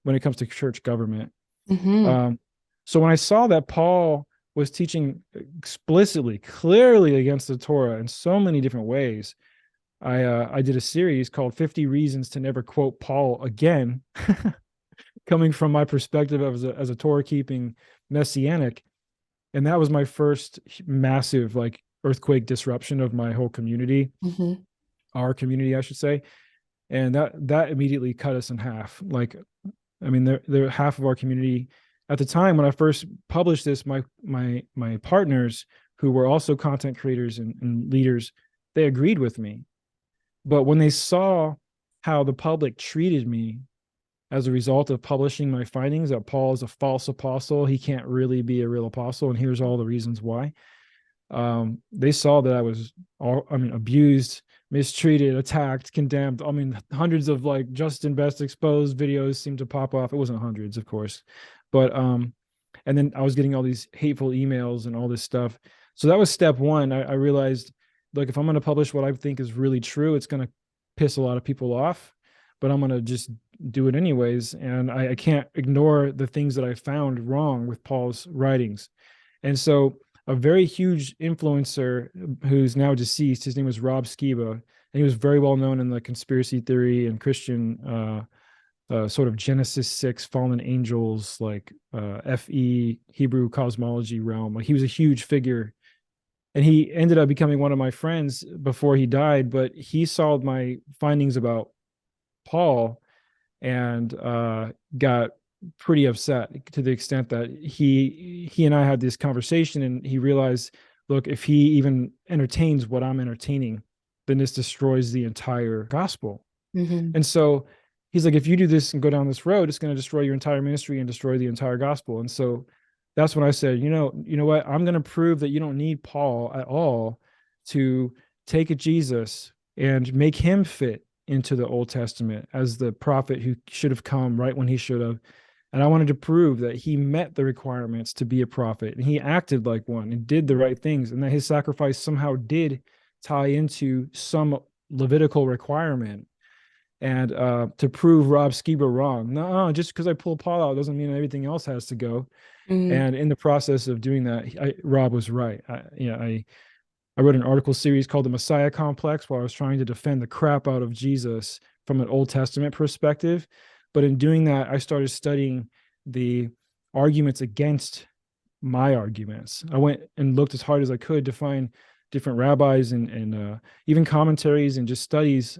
when it comes to church government. So when I saw that Paul was teaching explicitly, clearly against the Torah in so many different ways, I did a series called 50 Reasons to Never Quote Paul Again, coming from my perspective as a Torah-keeping messianic. And that was my first massive earthquake disruption of my whole community, our community, I should say. And that immediately cut us in half. They're half of our community. At the time when I first published this, my partners, who were also content creators and leaders, they agreed with me. But when they saw how the public treated me as a result of publishing my findings that Paul is a false apostle, he can't really be a real apostle, and here's all the reasons why, they saw that I was abused, mistreated, attacked, condemned. Hundreds of Justin Best exposed videos seemed to pop off. It wasn't hundreds, of course, but and then I was getting all these hateful emails and all this stuff. So that was step one. I realized, if I'm going to publish what I think is really true, it's going to piss a lot of people off, but I'm going to just do it anyways. And I can't ignore the things that I found wrong with Paul's writings. And so a very huge influencer who's now deceased, his name was Rob Skiba, and he was very well known in the conspiracy theory and Christian sort of Genesis 6 fallen angels, FE Hebrew cosmology realm. He was a huge figure. And he ended up becoming one of my friends before he died, but he saw my findings about Paul and got pretty upset, to the extent that he and I had this conversation, and he realized, look, if he even entertains what I'm entertaining, then this destroys the entire gospel. And so he's like, if you do this and go down this road, it's going to destroy your entire ministry and destroy the entire gospel. And so that's when I said, you know what? I'm going to prove that you don't need Paul at all to take a Jesus and make him fit into the Old Testament as the prophet who should have come right when he should have. And I wanted to prove that he met the requirements to be a prophet, and he acted like one and did the right things, and that his sacrifice somehow did tie into some Levitical requirement. And to prove Rob Skiba wrong, no, just because I pull Paul out doesn't mean everything else has to go. And in the process of doing that, Rob was right. I wrote an article series called The Messiah Complex, where I was trying to defend the crap out of Jesus from an Old Testament perspective. But in doing that, I started studying the arguments against my arguments. I went and looked as hard as I could to find different rabbis and even commentaries and just studies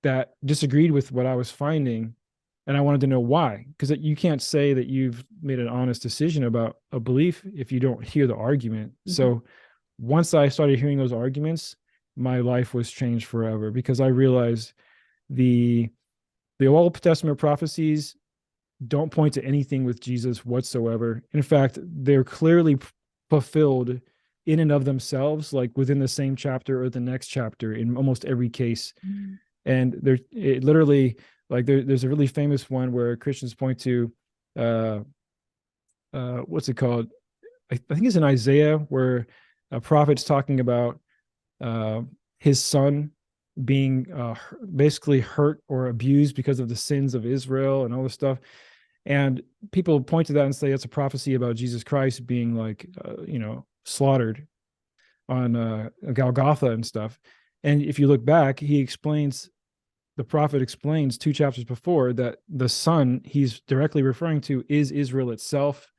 that disagreed with what I was finding. And I wanted to know why, because you can't say that you've made an honest decision about a belief if you don't hear the argument. Mm-hmm. So once I started hearing those arguments, my life was changed forever, because I realized the Old Testament prophecies don't point to anything with Jesus whatsoever. In fact, they're clearly fulfilled in and of themselves, like within the same chapter or the next chapter in almost every case. Mm-hmm. And it literally, like there's a really famous one where Christians point to, what's it called? I think it's in Isaiah, where a prophet's talking about his son being basically hurt or abused because of the sins of Israel and all this stuff. And people point to that and say it's a prophecy about Jesus Christ being like, slaughtered on Golgotha and stuff. And if you look back, the prophet explains 2 chapters before that the son he's directly referring to is Israel itself,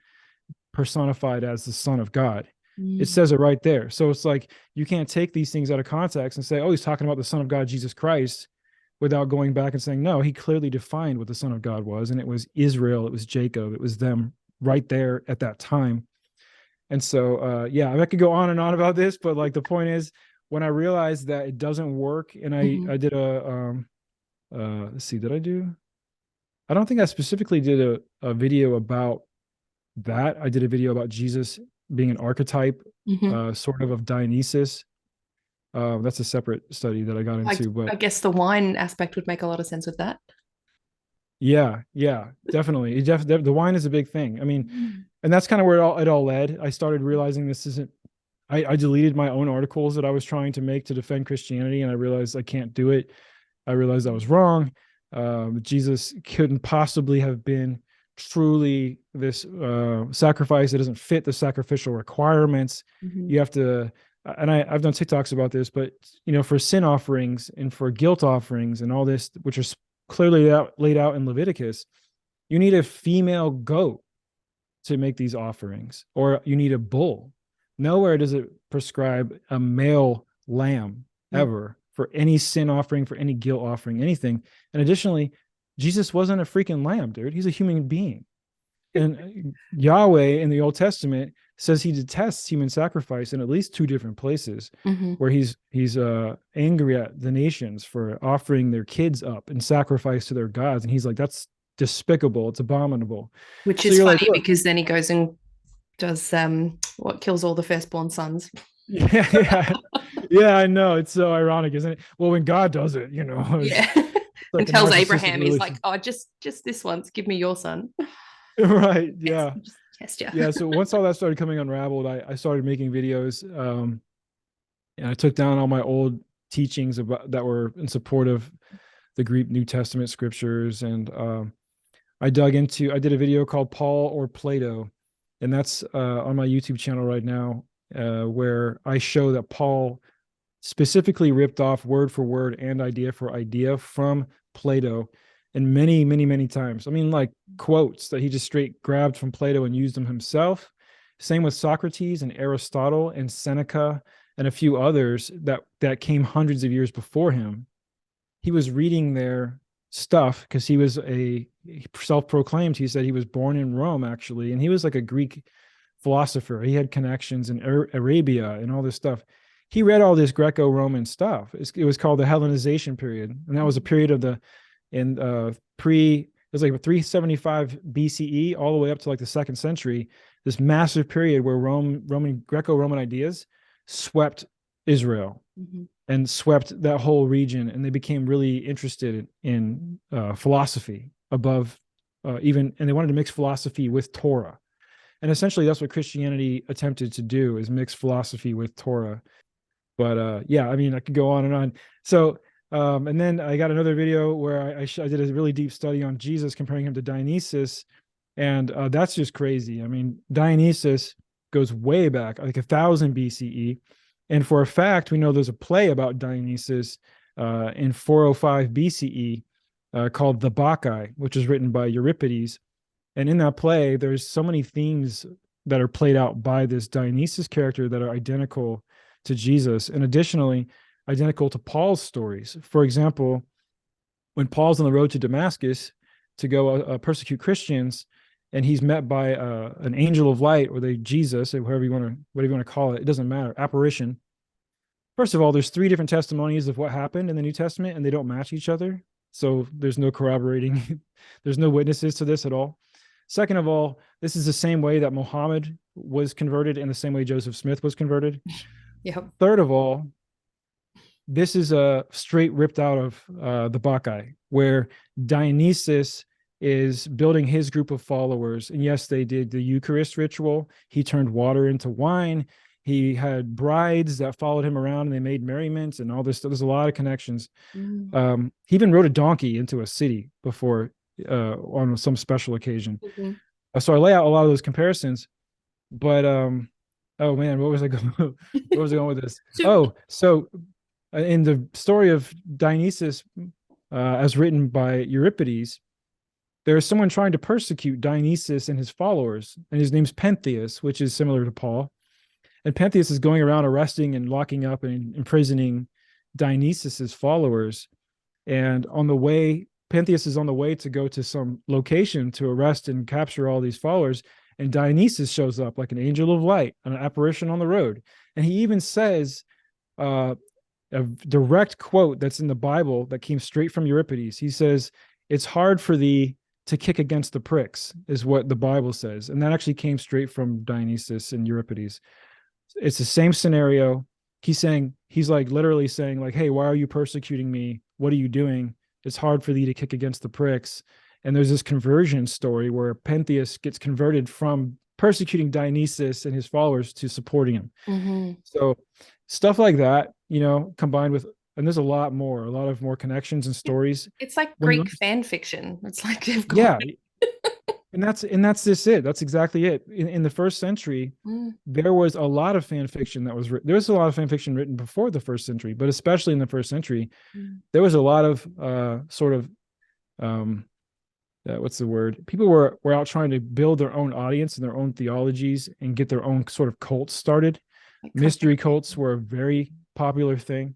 personified as the Son of God. Mm. It says it right there. So it's like, you can't take these things out of context and say, oh, he's talking about the Son of God, Jesus Christ, without going back and saying, no, he clearly defined what the Son of God was. And it was Israel, it was Jacob, it was them right there at that time. And so, I could go on and on about this, but like the point is, when I realized that it doesn't work, and I did let's see, did I do? I don't think I specifically did a video about that. I did a video about Jesus being an archetype, sort of Dionysus. That's a separate study that I got into. But I guess the wine aspect would make a lot of sense with that. Yeah, definitely. The wine is a big thing. I mean, and that's kind of where it all led. I started realizing this isn't. I deleted my own articles that I was trying to make to defend Christianity, and I realized I can't do it. I realized I was wrong. Jesus couldn't possibly have been truly this sacrifice that doesn't fit the sacrificial requirements. Mm-hmm. You have to, and I've done TikToks about this, but for sin offerings and for guilt offerings and all this, which are clearly laid out in Leviticus, you need a female goat to make these offerings, or you need a bull. Nowhere does it prescribe a male lamb ever for any sin offering, for any guilt offering, anything. And additionally, Jesus wasn't a freaking lamb, dude. He's a human being. And Yahweh in the Old Testament says he detests human sacrifice in at least 2 different places, where he's angry at the nations for offering their kids up in sacrifice to their gods. And he's like, that's despicable. It's abominable. Which is funny, because then he goes and does what kills all the firstborn sons. Yeah, I know. It's so ironic, isn't it? Well, when God does it, Like and tells Abraham, he's like, oh, just this once, give me your son. Right. Yeah. Just test you. Yeah. So once all that started coming unraveled, I started making videos, and I took down all my old teachings that were in support of the Greek New Testament scriptures. And I did a video called Paul or Plato, and that's on my YouTube channel right now, where I show that Paul specifically ripped off word for word and idea for idea from Plato, and many, many, many times. I mean, like quotes that he just straight grabbed from Plato and used them himself. Same with Socrates and Aristotle and Seneca and a few others that came hundreds of years before him. He was reading their stuff because he was self-proclaimed. He said he was born in Rome, actually, and he was like a Greek philosopher. He had connections in Arabia and all this stuff. He read all this Greco-Roman stuff. It was called the Hellenization period, and that was a period of it was like 375 BCE all the way up to like the 2nd century. This massive period where Greco-Roman ideas swept Israel and swept that whole region, and they became really interested in philosophy above and they wanted to mix philosophy with Torah. And essentially that's what Christianity attempted to do, is mix philosophy with Torah. But I mean, I could go on and on. So and then I got another video where I did a really deep study on Jesus, comparing him to Dionysus, and that's just crazy. I mean, Dionysus goes way back, like 1000 BCE, and for a fact, we know there's a play about Dionysus in 405 BCE called The Bacchae, which is written by Euripides. And in that play, there's so many themes that are played out by this Dionysus character that are identical to Jesus, and additionally identical to Paul's stories. For example, when Paul's on the road to Damascus to go persecute Christians, and he's met by an angel of light, or Jesus, or whatever you want to call it, it doesn't matter, apparition. First of all, there's 3 different testimonies of what happened in the New Testament, and they don't match each other. So there's no corroborating, there's no witnesses to this at all. Second of all, this is the same way that Muhammad was converted and the same way Joseph Smith was converted. Yep. Third of all, this is a straight ripped out of the Bacchae, where Dionysus is building his group of followers. And yes, they did the Eucharist ritual. He turned water into wine. He had brides that followed him around, and they made merriment and all this. There's a lot of connections. He even rode a donkey into a city before on some special occasion. So I lay out a lot of those comparisons, but oh man, what was I going? Where was I going with this? So in the story of Dionysus, as written by Euripides, there is someone trying to persecute Dionysus and his followers, and his name's Pentheus, which is similar to Paul. And Pentheus is going around arresting and locking up and imprisoning Dionysus's followers. And on the way, Pentheus is on the way to go to some location to arrest and capture all these followers. And Dionysus shows up like an angel of light, an apparition on the road. And he even says a direct quote that's in the Bible that came straight from Euripides. He says, "It's hard for thee to kick against the pricks," is what the Bible says. And that actually came straight from Dionysus and Euripides. It's the same scenario. He's like literally saying like, "Hey, why are you persecuting me? What are you doing? It's hard for thee to kick against the pricks." And there's this conversion story where Pentheus gets converted from persecuting Dionysus and his followers to supporting him. So stuff like that, combined with, and there's a lot of more connections and stories. It's like Greek fan fiction. It's like they've got and that's just it. That's exactly it. In the first century, there was a lot of fan fiction that was written. There was a lot of fan fiction written before the first century, but especially in the first century, there was a lot of what's the word? People were out trying to build their own audience and their own theologies and get their own sort of cults started. Mystery cults were a very popular thing.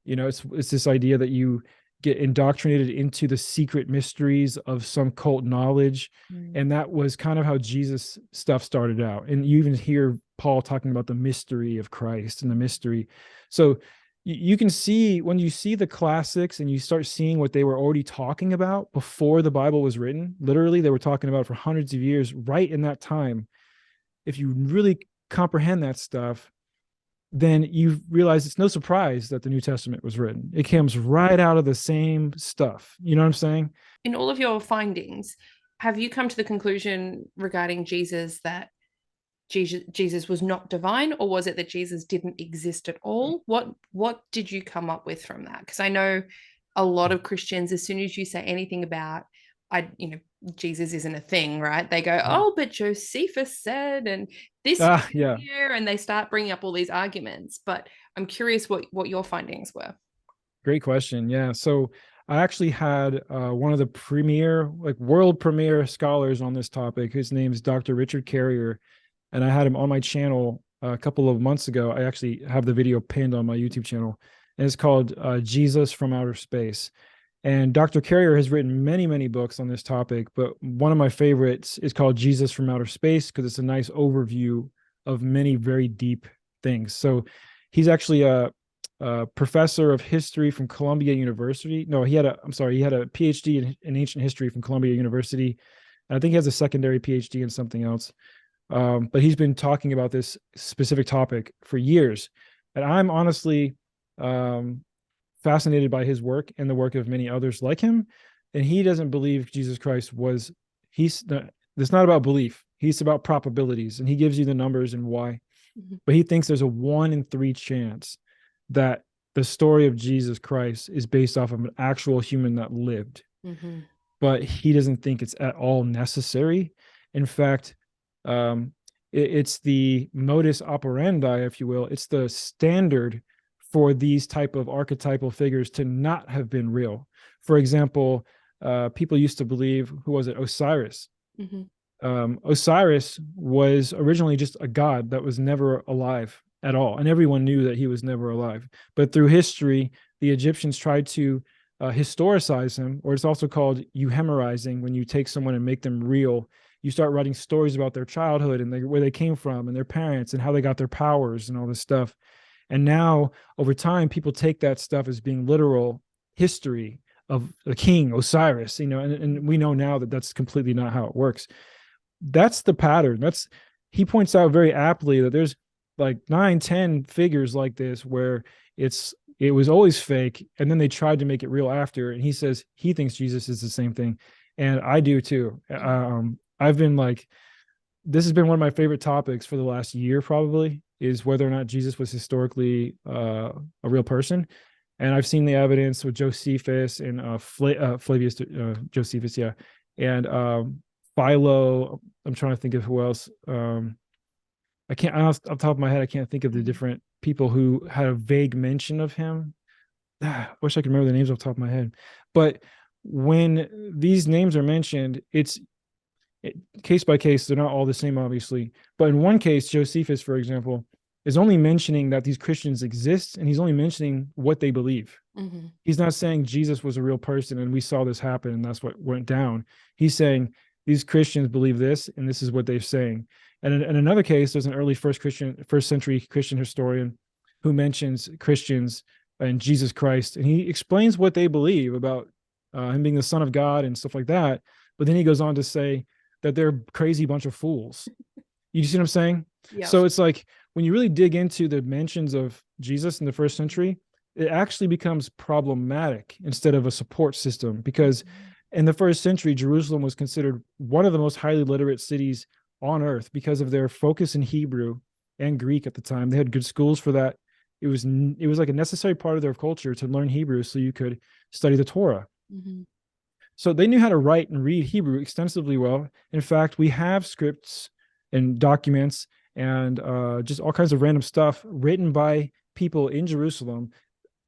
It's this idea that you get indoctrinated into the secret mysteries of some cult knowledge. And that was kind of how Jesus stuff started out. And you even hear Paul talking about the mystery of Christ and the mystery. So you can see, when you see the classics and you start seeing what they were already talking about before the Bible was written, literally they were talking about for hundreds of years, right in that time. If you really comprehend that stuff, then you realize it's no surprise that the New Testament was written. It comes right out of the same stuff. You know what I'm saying? In all of your findings, have you come to the conclusion regarding Jesus that Jesus was not divine, or was it that Jesus didn't exist at all? What did you come up with from that? Because I know a lot of Christians, as soon as you say anything about Jesus isn't a thing, right? They go, "Oh, but Josephus said," and this here, and they start bringing up all these arguments. But I'm curious what your findings were. Great question. Yeah. So I actually had one of the premier, world premier scholars on this topic. His name is Dr. Richard Carrier, and I had him on my channel a couple of months ago. I actually have the video pinned on my YouTube channel, and it's called Jesus from Outer Space. And Dr. Carrier has written many, many books on this topic, but one of my favorites is called Jesus from Outer Space because it's a nice overview of many very deep things. So he's actually a professor of history from Columbia University. No, he had a PhD in ancient history from Columbia University. And I think he has a secondary PhD in something else. But he's been talking about this specific topic for years. And I'm honestly fascinated by his work and the work of many others like him. And he doesn't believe Jesus Christ it's not about belief. He's about probabilities, and he gives you the numbers and why. But he thinks there's a 1 in 3 chance that the story of Jesus Christ is based off of an actual human that lived. But he doesn't think it's at all necessary. In fact, it's the modus operandi, if you will. It's the standard for these type of archetypal figures to not have been real. For example, people used to believe, who was it? Osiris. Mm-hmm. Osiris was originally just a god that was never alive at all, and everyone knew that he was never alive. But through history, the Egyptians tried to historicize him, or it's also called euhemerizing, when you take someone and make them real. You start writing stories about their childhood and where they came from and their parents and how they got their powers and all this stuff. And now, over time, people take that stuff as being literal history of the king Osiris, and we know now that that's completely not how it works. That's the pattern. He points out very aptly that there's like 9, 10 figures like this where it was always fake, and then they tried to make it real after. And he says he thinks Jesus is the same thing, and I do too. I've been like, this has been one of my favorite topics for the last year, probably, is whether or not Jesus was historically a real person. And I've seen the evidence with Josephus and Flavius Josephus, yeah, and Philo. I'm trying to think of who else. I can't, off the top of my head, I can't think of the different people who had a vague mention of him. I wish I could remember the names off the top of my head. But when these names are mentioned, it's case by case. They're not all the same, obviously. But in one case, Josephus, for example, is only mentioning that these Christians exist, and he's only mentioning what they believe. Mm-hmm. He's not saying Jesus was a real person and we saw this happen and that's what went down. He's saying these Christians believe this and this is what they're saying. And in another case, there's an early first century Christian historian who mentions Christians and Jesus Christ, and he explains what they believe about him being the Son of God and stuff like that. But then he goes on to say that they're a crazy bunch of fools. You see what I'm saying? Yeah. So it's like, when you really dig into the mentions of Jesus in the first century, it actually becomes problematic instead of a support system, because in the first century, Jerusalem was considered one of the most highly literate cities on earth because of their focus in Hebrew and Greek at the time. They had good schools for that. It was like a necessary part of their culture to learn Hebrew so you could study the Torah. Mm-hmm. So they knew how to write and read Hebrew extensively well. In fact, we have scripts and documents and just all kinds of random stuff written by people in Jerusalem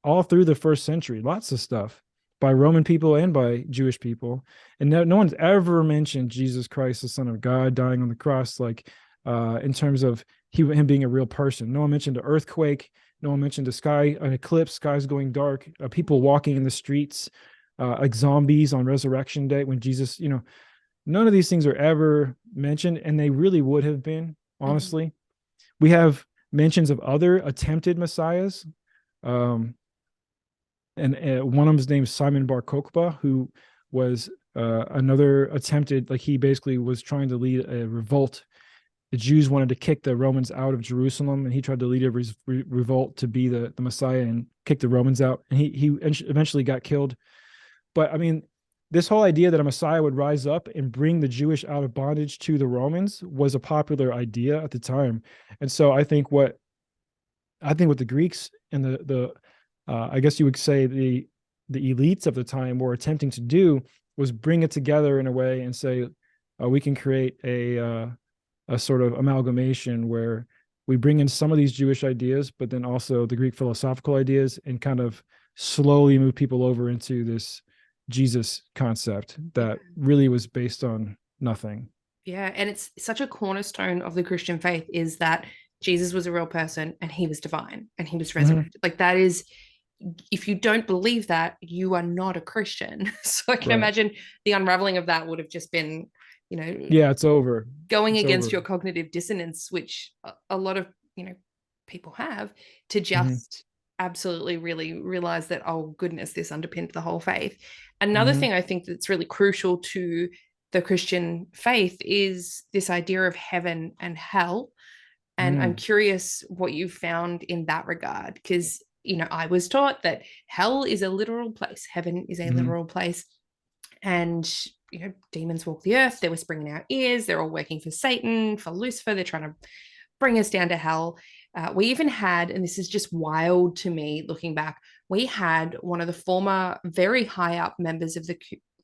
all through the first century. Lots of stuff by Roman people and by Jewish people. And no one's ever mentioned Jesus Christ, the Son of God, dying on the cross, like in terms of him being a real person. No one mentioned an earthquake. No one mentioned an eclipse, skies going dark, people walking in the streets, like zombies on Resurrection Day when Jesus, none of these things are ever mentioned, and they really would have been, honestly. Mm-hmm. We have mentions of other attempted messiahs. And one of them is named Simon Bar Kokhba, who was another attempted, like he basically was trying to lead a revolt. The Jews wanted to kick the Romans out of Jerusalem, and he tried to lead a revolt to be the Messiah and kick the Romans out. And he eventually got killed. But I mean, this whole idea that a Messiah would rise up and bring the Jewish out of bondage to the Romans was a popular idea at the time. And so I think what the Greeks and the I guess you would say the elites of the time were attempting to do was bring it together in a way and say, we can create a sort of amalgamation where we bring in some of these Jewish ideas, but then also the Greek philosophical ideas, and kind of slowly move people over into this Jesus concept that really was based on nothing. Yeah, and it's such a cornerstone of the Christian faith is that Jesus was a real person and he was divine and he was resurrected. Mm-hmm. Like that is, if you don't believe that, you are not a Christian. So I can imagine the unraveling of that would have just been, yeah, it's over. Going against your cognitive dissonance, which a lot of, people have, to just absolutely really realize that, oh goodness, this underpinned the whole faith. Another thing I think that's really crucial to the Christian faith is this idea of heaven and hell. And I'm curious what you found in that regard, because, I was taught that hell is a literal place. Heaven is a literal place. And, demons walk the earth. They're whispering in our ears. They're all working for Satan, for Lucifer. They're trying to bring us down to hell. We even had, and this is just wild to me looking back, we had one of the former very high up members of the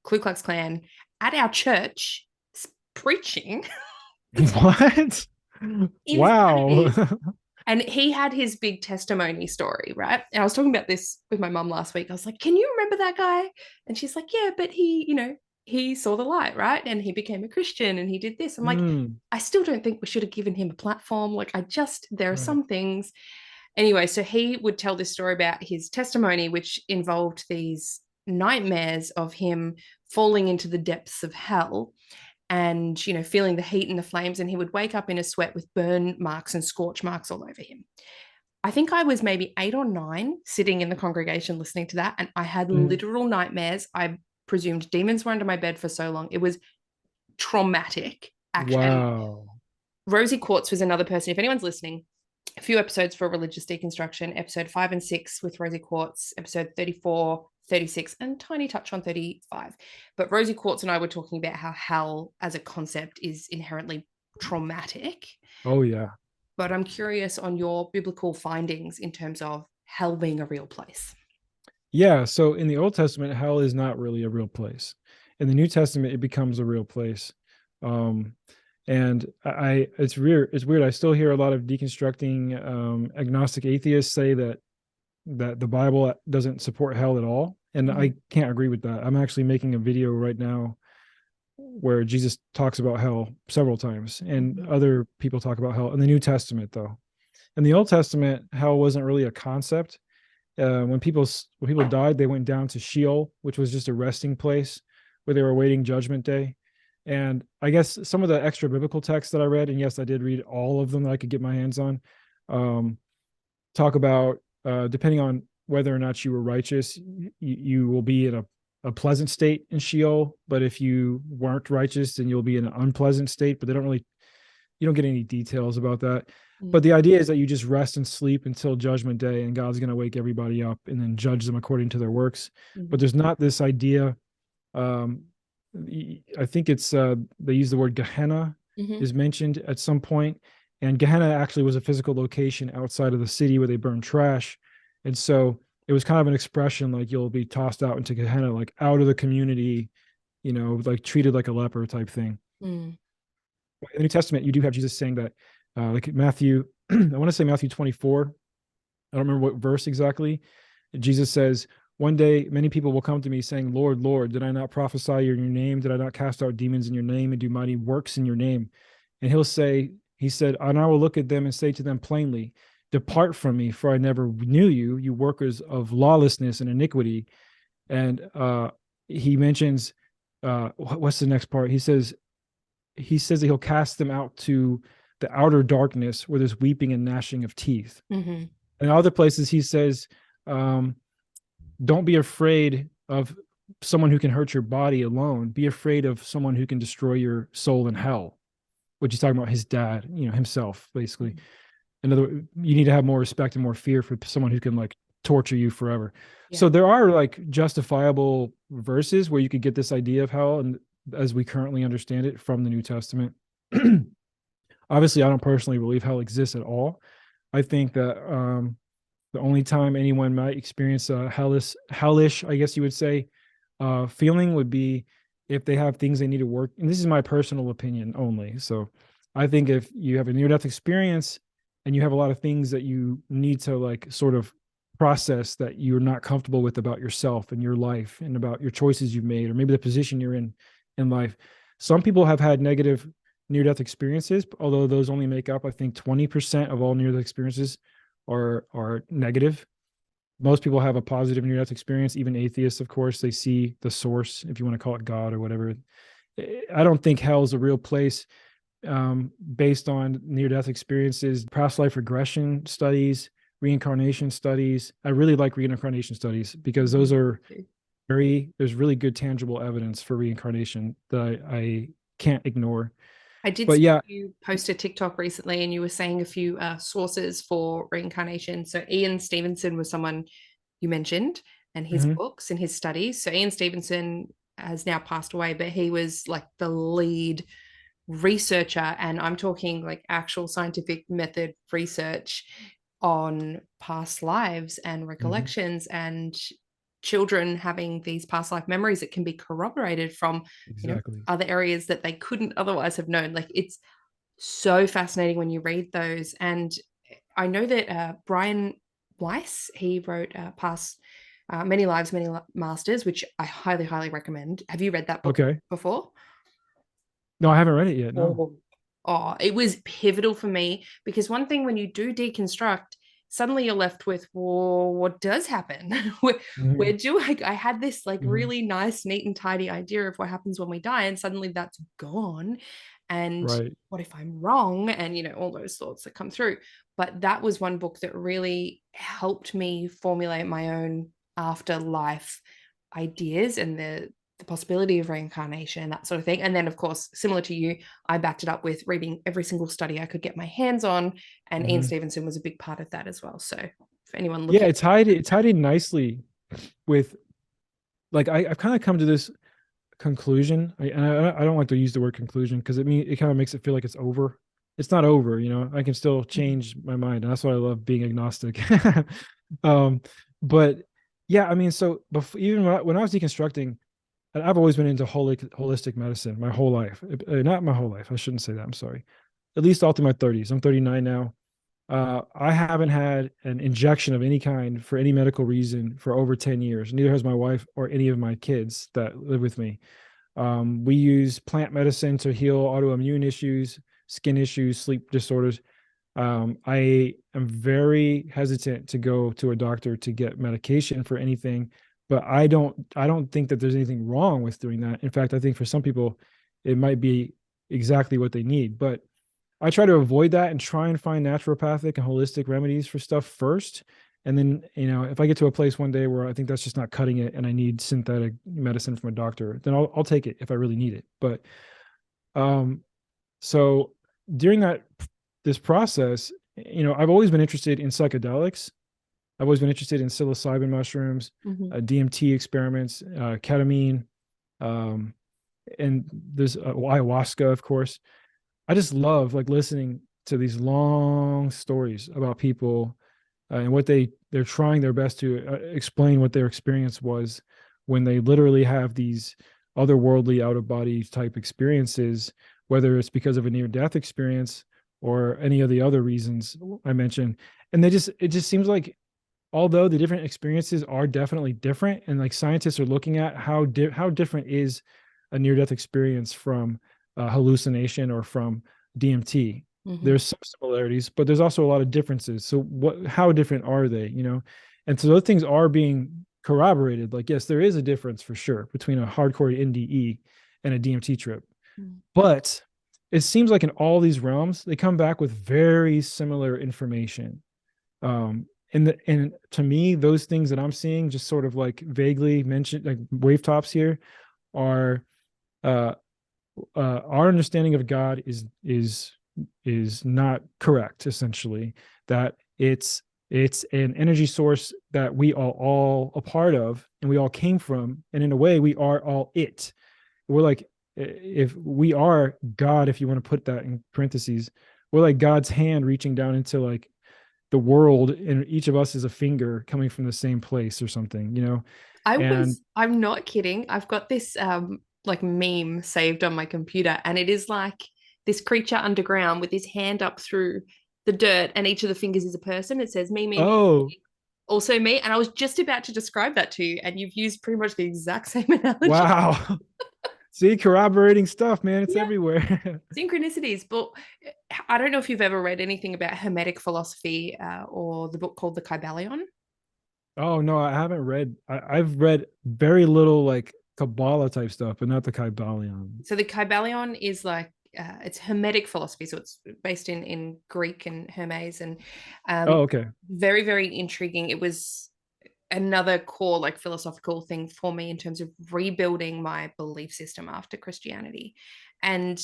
Ku Klux Klan at our church preaching. What? Wow. And he had his big testimony story, right? And I was talking about this with my mum last week. I was like, can you remember that guy? And she's like, yeah, but he saw the light, right? And he became a Christian and he did this. I'm like, Mm, I still don't think we should have given him a platform. Like, there are right. some things. Anyway, so he would tell this story about his testimony, which involved these nightmares of him falling into the depths of hell and feeling the heat and the flames, and he would wake up in a sweat with burn marks and scorch marks all over him. I think I was maybe 8 or 9 sitting in the congregation listening to that, and I had Mhm. literal nightmares. I presumed demons were under my bed for so long. It was traumatic, actually. And Wow. Rosie Quartz was another person. If anyone's listening, a few episodes for religious deconstruction, episode 5 and 6 with Rosie Quartz, episode 34, 36, and tiny touch on 35. But Rosie Quartz and I were talking about how hell as a concept is inherently traumatic. Oh yeah. But I'm curious on your biblical findings in terms of hell being a real place. Yeah. So in the Old Testament, hell is not really a real place. In the New Testament, it becomes a real place. Um, and it's weird. It's weird. I still hear a lot of deconstructing agnostic atheists say that the Bible doesn't support hell at all, and Mm-hmm. I can't agree with that. I'm actually making a video right now where Jesus talks about hell several times, and Mm-hmm. other people talk about hell in the New Testament, though. In the Old Testament, hell wasn't really a concept. When people died, they went down to Sheol, which was just a resting place where they were awaiting Judgment Day. And I guess some of the extra biblical texts that I read, and yes, I did read all of them that I could get my hands on, um, talk about depending on whether or not you were righteous, you will be in a pleasant state in Sheol. But if you weren't righteous, then you'll be in an unpleasant state. But you don't get any details about that. But the idea is that you just rest and sleep until Judgment Day, and God's going to wake everybody up and then judge them according to their works. Mm-hmm. But there's not this idea. Um, I think it's they use the word Gehenna Mm-hmm. is mentioned at some point, and Gehenna actually was a physical location outside of the city where they burn trash, and so it was kind of an expression like you'll be tossed out into Gehenna, like out of the community, like treated like a leper type thing. Mm. In the New Testament, you do have Jesus saying that, like Matthew, I want to say Matthew 24. I don't remember what verse exactly. Jesus says, one day many people will come to me saying, Lord, Lord, did I not prophesy in your name? Did I not cast out demons in your name and do mighty works in your name? And he said, and I will look at them and say to them plainly, depart from me, for I never knew you, you workers of lawlessness and iniquity. And he mentions, what's the next part? He says that he'll cast them out to the outer darkness where there's weeping and gnashing of teeth. Mm-hmm. In other places, he says, don't be afraid of someone who can hurt your body alone. Be afraid of someone who can destroy your soul in hell, which he's talking about his dad, himself, basically. Mm-hmm. In other words, you need to have more respect and more fear for someone who can like torture you forever. Yeah. So there are like justifiable verses where you could get this idea of hell, and as we currently understand it from the New Testament. Obviously, I don't personally believe hell exists at all. I think that the only time anyone might experience a hellish, I guess you would say, feeling would be if they have things they need to work. And this is my personal opinion only. So I think if you have a near-death experience and you have a lot of things that you need to like sort of process that you're not comfortable with about yourself and your life and about your choices you've made, or maybe the position you're in life. Some people have had negative near-death experiences, although those only make up, I think, 20% of all near-death experiences are negative. Most people have a positive near-death experience. Even atheists, of course, they see the source, if you want to call it God or whatever. I don't think hell is a real place based on near-death experiences. Past life regression studies, reincarnation studies. I really like reincarnation studies because those are there's really good tangible evidence for reincarnation that I can't ignore. I did But see yeah, you post a TikTok recently and you were saying a few sources for reincarnation. So Ian Stevenson was someone you mentioned, and his books and his studies. So Ian Stevenson has now passed away, but he was like the lead researcher, and I'm talking like actual scientific method research on past lives and recollections and children having these past life memories that can be corroborated from exactly. other areas that they couldn't otherwise have known. Like, it's so fascinating when you read those. And I know that Brian Weiss, he wrote Past Many Lives, Many Masters, which I highly, highly recommend. Have you read that book Okay. before? No, I haven't read it yet. No. Oh, oh, it was pivotal for me because one thing when you do deconstruct, suddenly you're left with, well, what does happen? Where Mhm. do I had this like Mhm. really nice, neat, and tidy idea of what happens when we die, and suddenly that's gone. And Right. what if I'm wrong? And all those thoughts that come through. But that was one book that really helped me formulate my own afterlife ideas and the possibility of reincarnation, that sort of thing. And then, of course, similar to you, I backed it up with reading every single study I could get my hands on. And Ian Mhm. Stevenson was a big part of that as well. So for anyone Yeah, looking, it tied in nicely with, like, I've kind of come to this conclusion. I don't like to use the word conclusion because it kind of makes it feel like it's over. It's not over, I can still change my mind, and that's why I love being agnostic. um, but yeah, I mean, so before, even when I was deconstructing, and I've always been into holistic medicine my whole life. Not my whole life. I shouldn't say that. I'm sorry. At least all through my 30s. I'm 39 now. I haven't had an injection of any kind for any medical reason for over 10 years. Neither has my wife or any of my kids that live with me. We use plant medicine to heal autoimmune issues, skin issues, sleep disorders. I am very hesitant to go to a doctor to get medication for anything, but I don't think that there's anything wrong with doing that. In fact, I think for some people it might be exactly what they need. But I try to avoid that and try and find naturopathic and holistic remedies for stuff first. And then, if I get to a place one day where I think that's just not cutting it and I need synthetic medicine from a doctor, then I'll take it if I really need it. But um, so during this process, I've always been interested in psychedelics. I've always been interested in psilocybin mushrooms, Mhm. DMT experiments, ketamine, um, and there's ayahuasca, of course. I just love like listening to these long stories about people and what they're trying their best to explain what their experience was when they literally have these otherworldly out of body type experiences, whether it's because of a near death experience or any of the other reasons I mentioned. And it just seems like, although the different experiences are definitely different, and like scientists are looking at how different is a near death experience from hallucination or from DMT. Mhm. There's some similarities, but there's also a lot of differences. So how different are they? And so those things are being corroborated. Like, yes, there is a difference for sure between a hardcore NDE and a DMT trip, Mhm. but it seems like in all these realms they come back with very similar information. And to me, those things that I'm seeing, just sort of like vaguely mentioned, like wave tops here, are uh, our understanding of God is not correct. Essentially, that it's an energy source that we are all a part of, and we all came from, and in a way, we are all it. We're like, if we are God, if you want to put that in parentheses, we're like God's hand reaching down into like the world, and each of us is a finger coming from the same place or something. And I'm not kidding. I've got this like meme saved on my computer, and it is like this creature underground with his hand up through the dirt, and each of the fingers is a person. It says me, oh, also me. And I was just about to describe that to you, and you've used pretty much the exact same analogy. wow. See, corroborating stuff, man, it's Yeah, everywhere. synchronicities. But I don't know if you've ever read anything about Hermetic philosophy or the book called The Kybalion. Oh no, I haven't read. I've read very little like Kabbalah type stuff, but not the Kybalion. So the Kybalion is like it's Hermetic philosophy, so it's based in Greek and Hermes, and Oh, um, okay. very very intriguing. It was another core like philosophical thing for me in terms of rebuilding my belief system after Christianity, and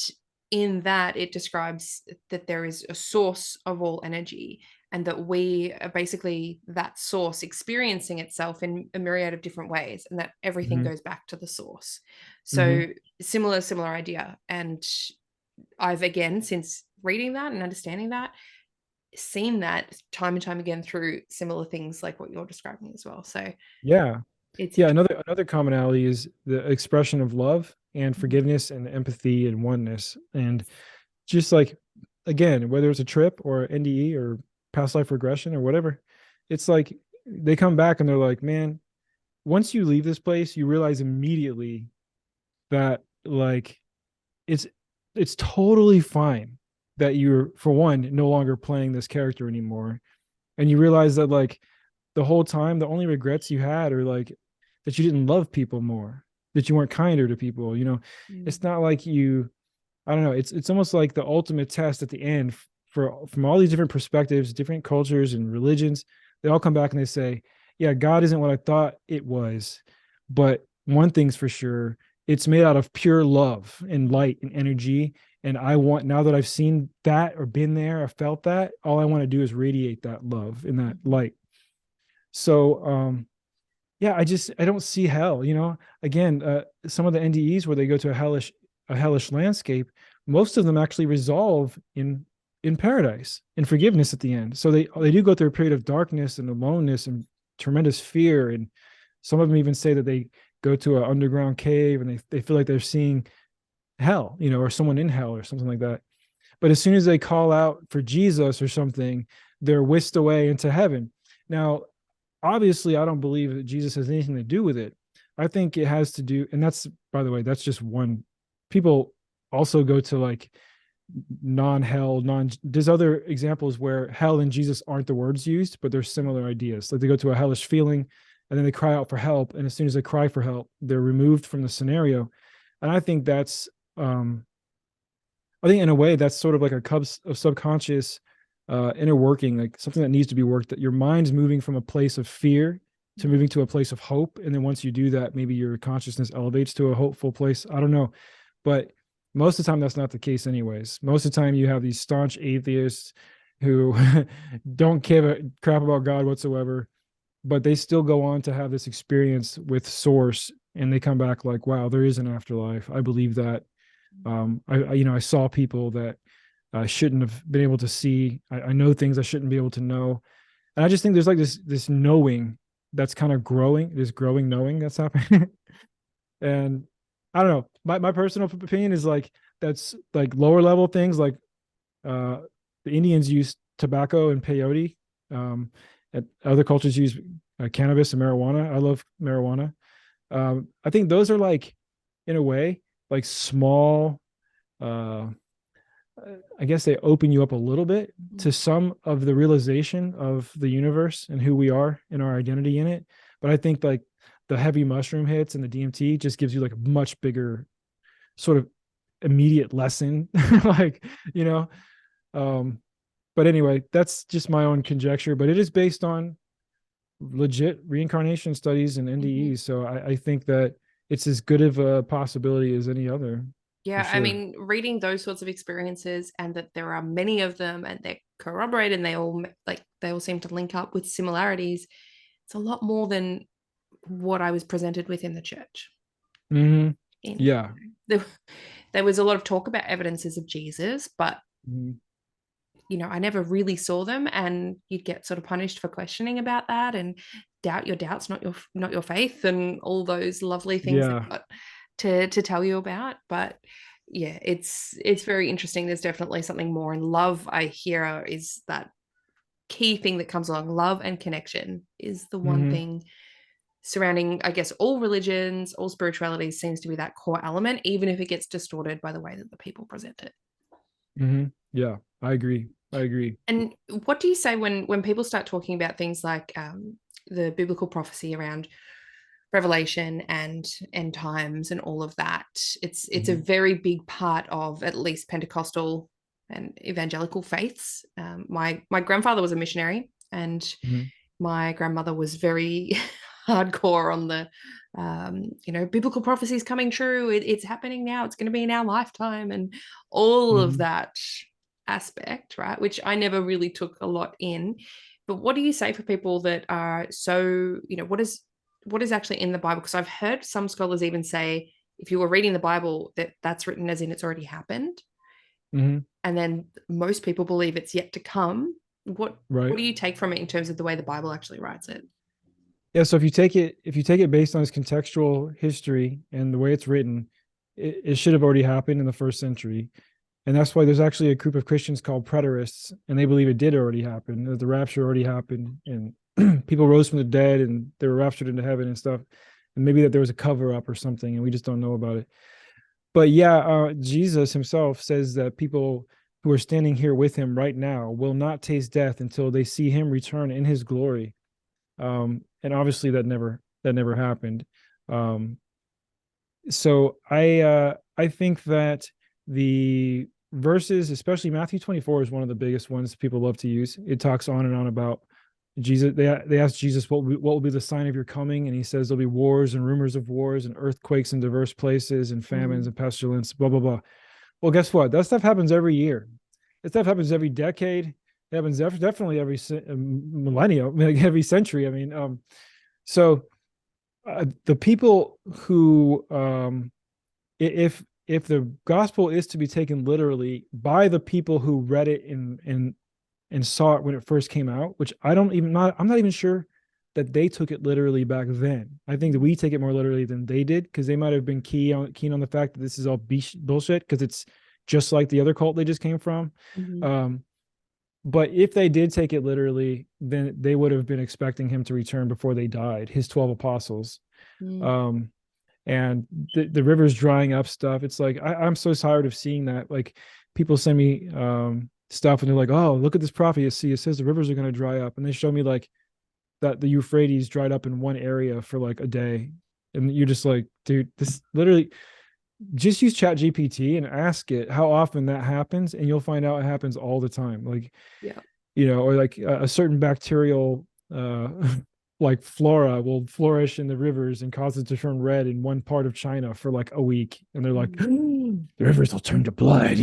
in that it describes that there is a source of all energy and that we are basically that source experiencing itself in a myriad of different ways and that everything Hmm. goes back to the source. So Hmm. similar idea. And I've again, since reading that and understanding that, seen that time and time again through similar things like what you're describing as well. So Yeah. it's Yeah, interesting. another commonality is the expression of love and Mhm. forgiveness and empathy and oneness. And just like, again, whether it's a trip or NDE or past life regression or whatever. It's like they come back and they're like, man, once you leave this place, you realize immediately that like it's it's totally fine that you're, for one, no longer playing this character anymore. And you realize that like the whole time the only regrets you had are like that you didn't love people more, that you weren't kinder to people, you know. It's not like you, I don't know, it's almost like the ultimate test at the end for from all these different perspectives, different cultures and religions. They all come back and they say, yeah, God isn't what I thought it was, but one thing's for sure, it's made out of pure love and light and energy. And I want, now that I've seen that or been there, I felt that, all I want to do is radiate that love and that light. So yeah, I don't see hell, you know. Again, some of the NDEs where they go to a hellish landscape, most of them actually resolve in paradise, in forgiveness at the end. So they do go through a period of darkness and aloneness and tremendous fear. And some of them even say that they go to an underground cave and they feel like they're seeing hell, you know, or someone in hell or something like that. But as soon as they call out for Jesus or something, they're whisked away into heaven. Now, obviously, I don't believe that Jesus has anything to do with it. I think it has to do, and that's, by the way, that's just one. People also go to like non-hell, there's other examples where hell and Jesus aren't the words used, but they're similar ideas. Like they go to a hellish feeling and then they cry out for help. And as soon as they cry for help, they're removed from the scenario. And I think that's, I think in a way that's sort of like a subconscious inner working, like something that needs to be worked, that your mind's moving from a place of fear to moving to a place of hope. And then once you do that, maybe your consciousness elevates to a hopeful place. I don't know. But most of the time, that's not the case anyways. Most of the time you have these staunch atheists who don't give a crap about God whatsoever, but they still go on to have this experience with source. And they come back like, wow, there is an afterlife. I believe that. I saw people that I shouldn't have been able to see. I know things I shouldn't be able to know. And I just think there's like this knowing that's kind of growing, this growing knowing that's happening. And I don't know. My personal opinion is like, that's like lower level things, like the Indians use tobacco and peyote. And other cultures use cannabis and marijuana. I love marijuana. I think those are like, in a way, like small, I guess they open you up a little bit to some of the realization of the universe and who we are and our identity in it. But I think like the heavy mushroom hits and the DMT just gives you like a much bigger sort of immediate lesson, like, you know. But anyway, that's just my own conjecture, but it is based on legit reincarnation studies and NDEs. So I think that it's as good of a possibility as any other. Yeah, sure. I mean, reading those sorts of experiences and that there are many of them and they're corroborated and they all seem to link up with similarities. It's a lot more than what I was presented with in the church. Mm-hmm. Yeah. There was a lot of talk about evidences of Jesus, but you know, I never really saw them, and you'd get sort of punished for questioning about that and doubt your doubts, not your faith, and all those lovely things they've got to tell you about. But yeah, it's very interesting. There's definitely something more. And love, I hear, is that key thing that comes along. Love and connection is the one thing surrounding, I guess, all religions, all spiritualities, seems to be that core element, even if it gets distorted by the way that the people present it. Yeah, I agree. And what do you say when people start talking about things like the biblical prophecy around Revelation and end times and all of that? It's a very big part of at least Pentecostal and evangelical faiths. My grandfather was a missionary, and my grandmother was very hardcore on the biblical prophecies coming true. It's happening now. It's going to be in our lifetime, and all of that aspect, right? Which I never really took a lot in. But what do you say for people that are so, what is actually in the Bible? Because I've heard some scholars even say, if you were reading the Bible, that's written as in it's already happened. And then most people believe it's yet to come. What do you take from it in terms of the way the Bible actually writes it? Yeah, so if you take it based on its contextual history and the way it's written, it should have already happened in the first century. And that's why there's actually a group of Christians called preterists, and they believe it did already happen, that the rapture already happened, and people rose from the dead and they were raptured into heaven and stuff. And maybe that there was a cover up or something, and we just don't know about it. But yeah, Jesus himself says that people who are standing here with him right now will not taste death until they see him return in his glory. And obviously that never happened. Um, so I think that the verses, especially Matthew 24, is one of the biggest ones people love to use. It talks on and on about Jesus. They ask Jesus what will be the sign of your coming, and he says there'll be wars and rumors of wars and earthquakes in diverse places and famines and pestilence, blah blah blah. Well, guess what? That stuff happens every year. That stuff happens every decade. It happens definitely every millennium, like every century. I mean, so the people who, if the gospel is to be taken literally by the people who read it and saw it when it first came out, which I'm not even sure that they took it literally back then. I think that we take it more literally than they did, because they might have been keen on the fact that this is all bullshit, because it's just like the other cult they just came from. But if they did take it literally, then they would have been expecting him to return before they died, his 12 apostles. And the river's drying up stuff. It's like, I'm so tired of seeing that. Like, people send me stuff and they're like, oh, look at this prophecy. It says the rivers are going to dry up. And they show me like that the Euphrates dried up in one area for like a day. And you're just like, dude, this literally, just use Chat GPT and ask it how often that happens, and you'll find out it happens all the time. Like, Yeah. or like a certain bacterial like flora will flourish in the rivers and cause it to turn red in one part of China for like a week, and they're like, the rivers will turn to blood.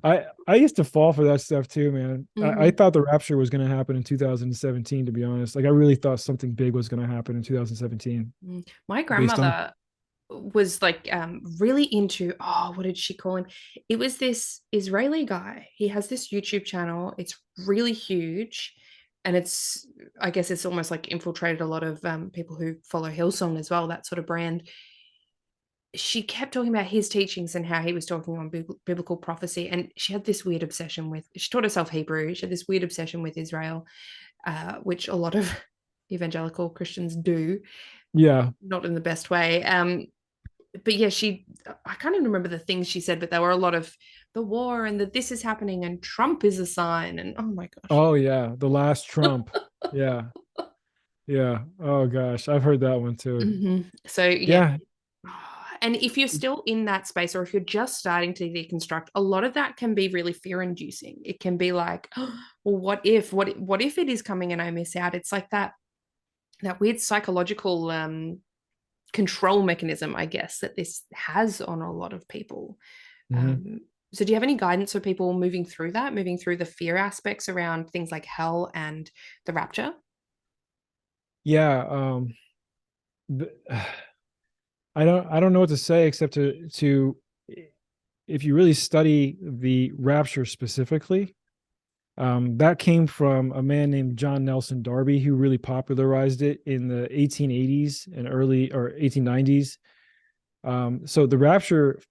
I used to fall for that stuff too, man. I thought the rapture was going to happen in 2017, to be honest. Like, I really thought something big was going to happen in 2017. My Based on grandmother was like really into, oh, what did she call him? It was this Israeli guy. He has this YouTube channel. It's really huge, and I guess it's almost like infiltrated a lot of people who follow Hillsong as well, that sort of brand. She kept talking about his teachings and how he was talking on biblical prophecy, and she had this weird obsession with, she taught herself Hebrew. She had this weird obsession with Israel, which a lot of evangelical Christians do, Yeah. not in the best way. But yeah, I can't even remember the things she said, but there were a lot of the war and that this is happening and Trump is a sign, and oh my gosh. Oh yeah, the last Trump. Yeah. Yeah. Oh gosh, I've heard that one too. So yeah. Yeah. And if you're still in that space, or if you're just starting to deconstruct, a lot of that can be really fear inducing. It can be like, oh, well, what if it is coming and I miss out? It's like that weird psychological control mechanism, I guess, that this has on a lot of people. So do you have any guidance for people moving through the fear aspects around things like hell and the rapture? Yeah. I don't know what to say, except to if you really study the rapture specifically, that came from a man named John Nelson Darby, who really popularized it in the 1880s and early or 1890s. So the rapture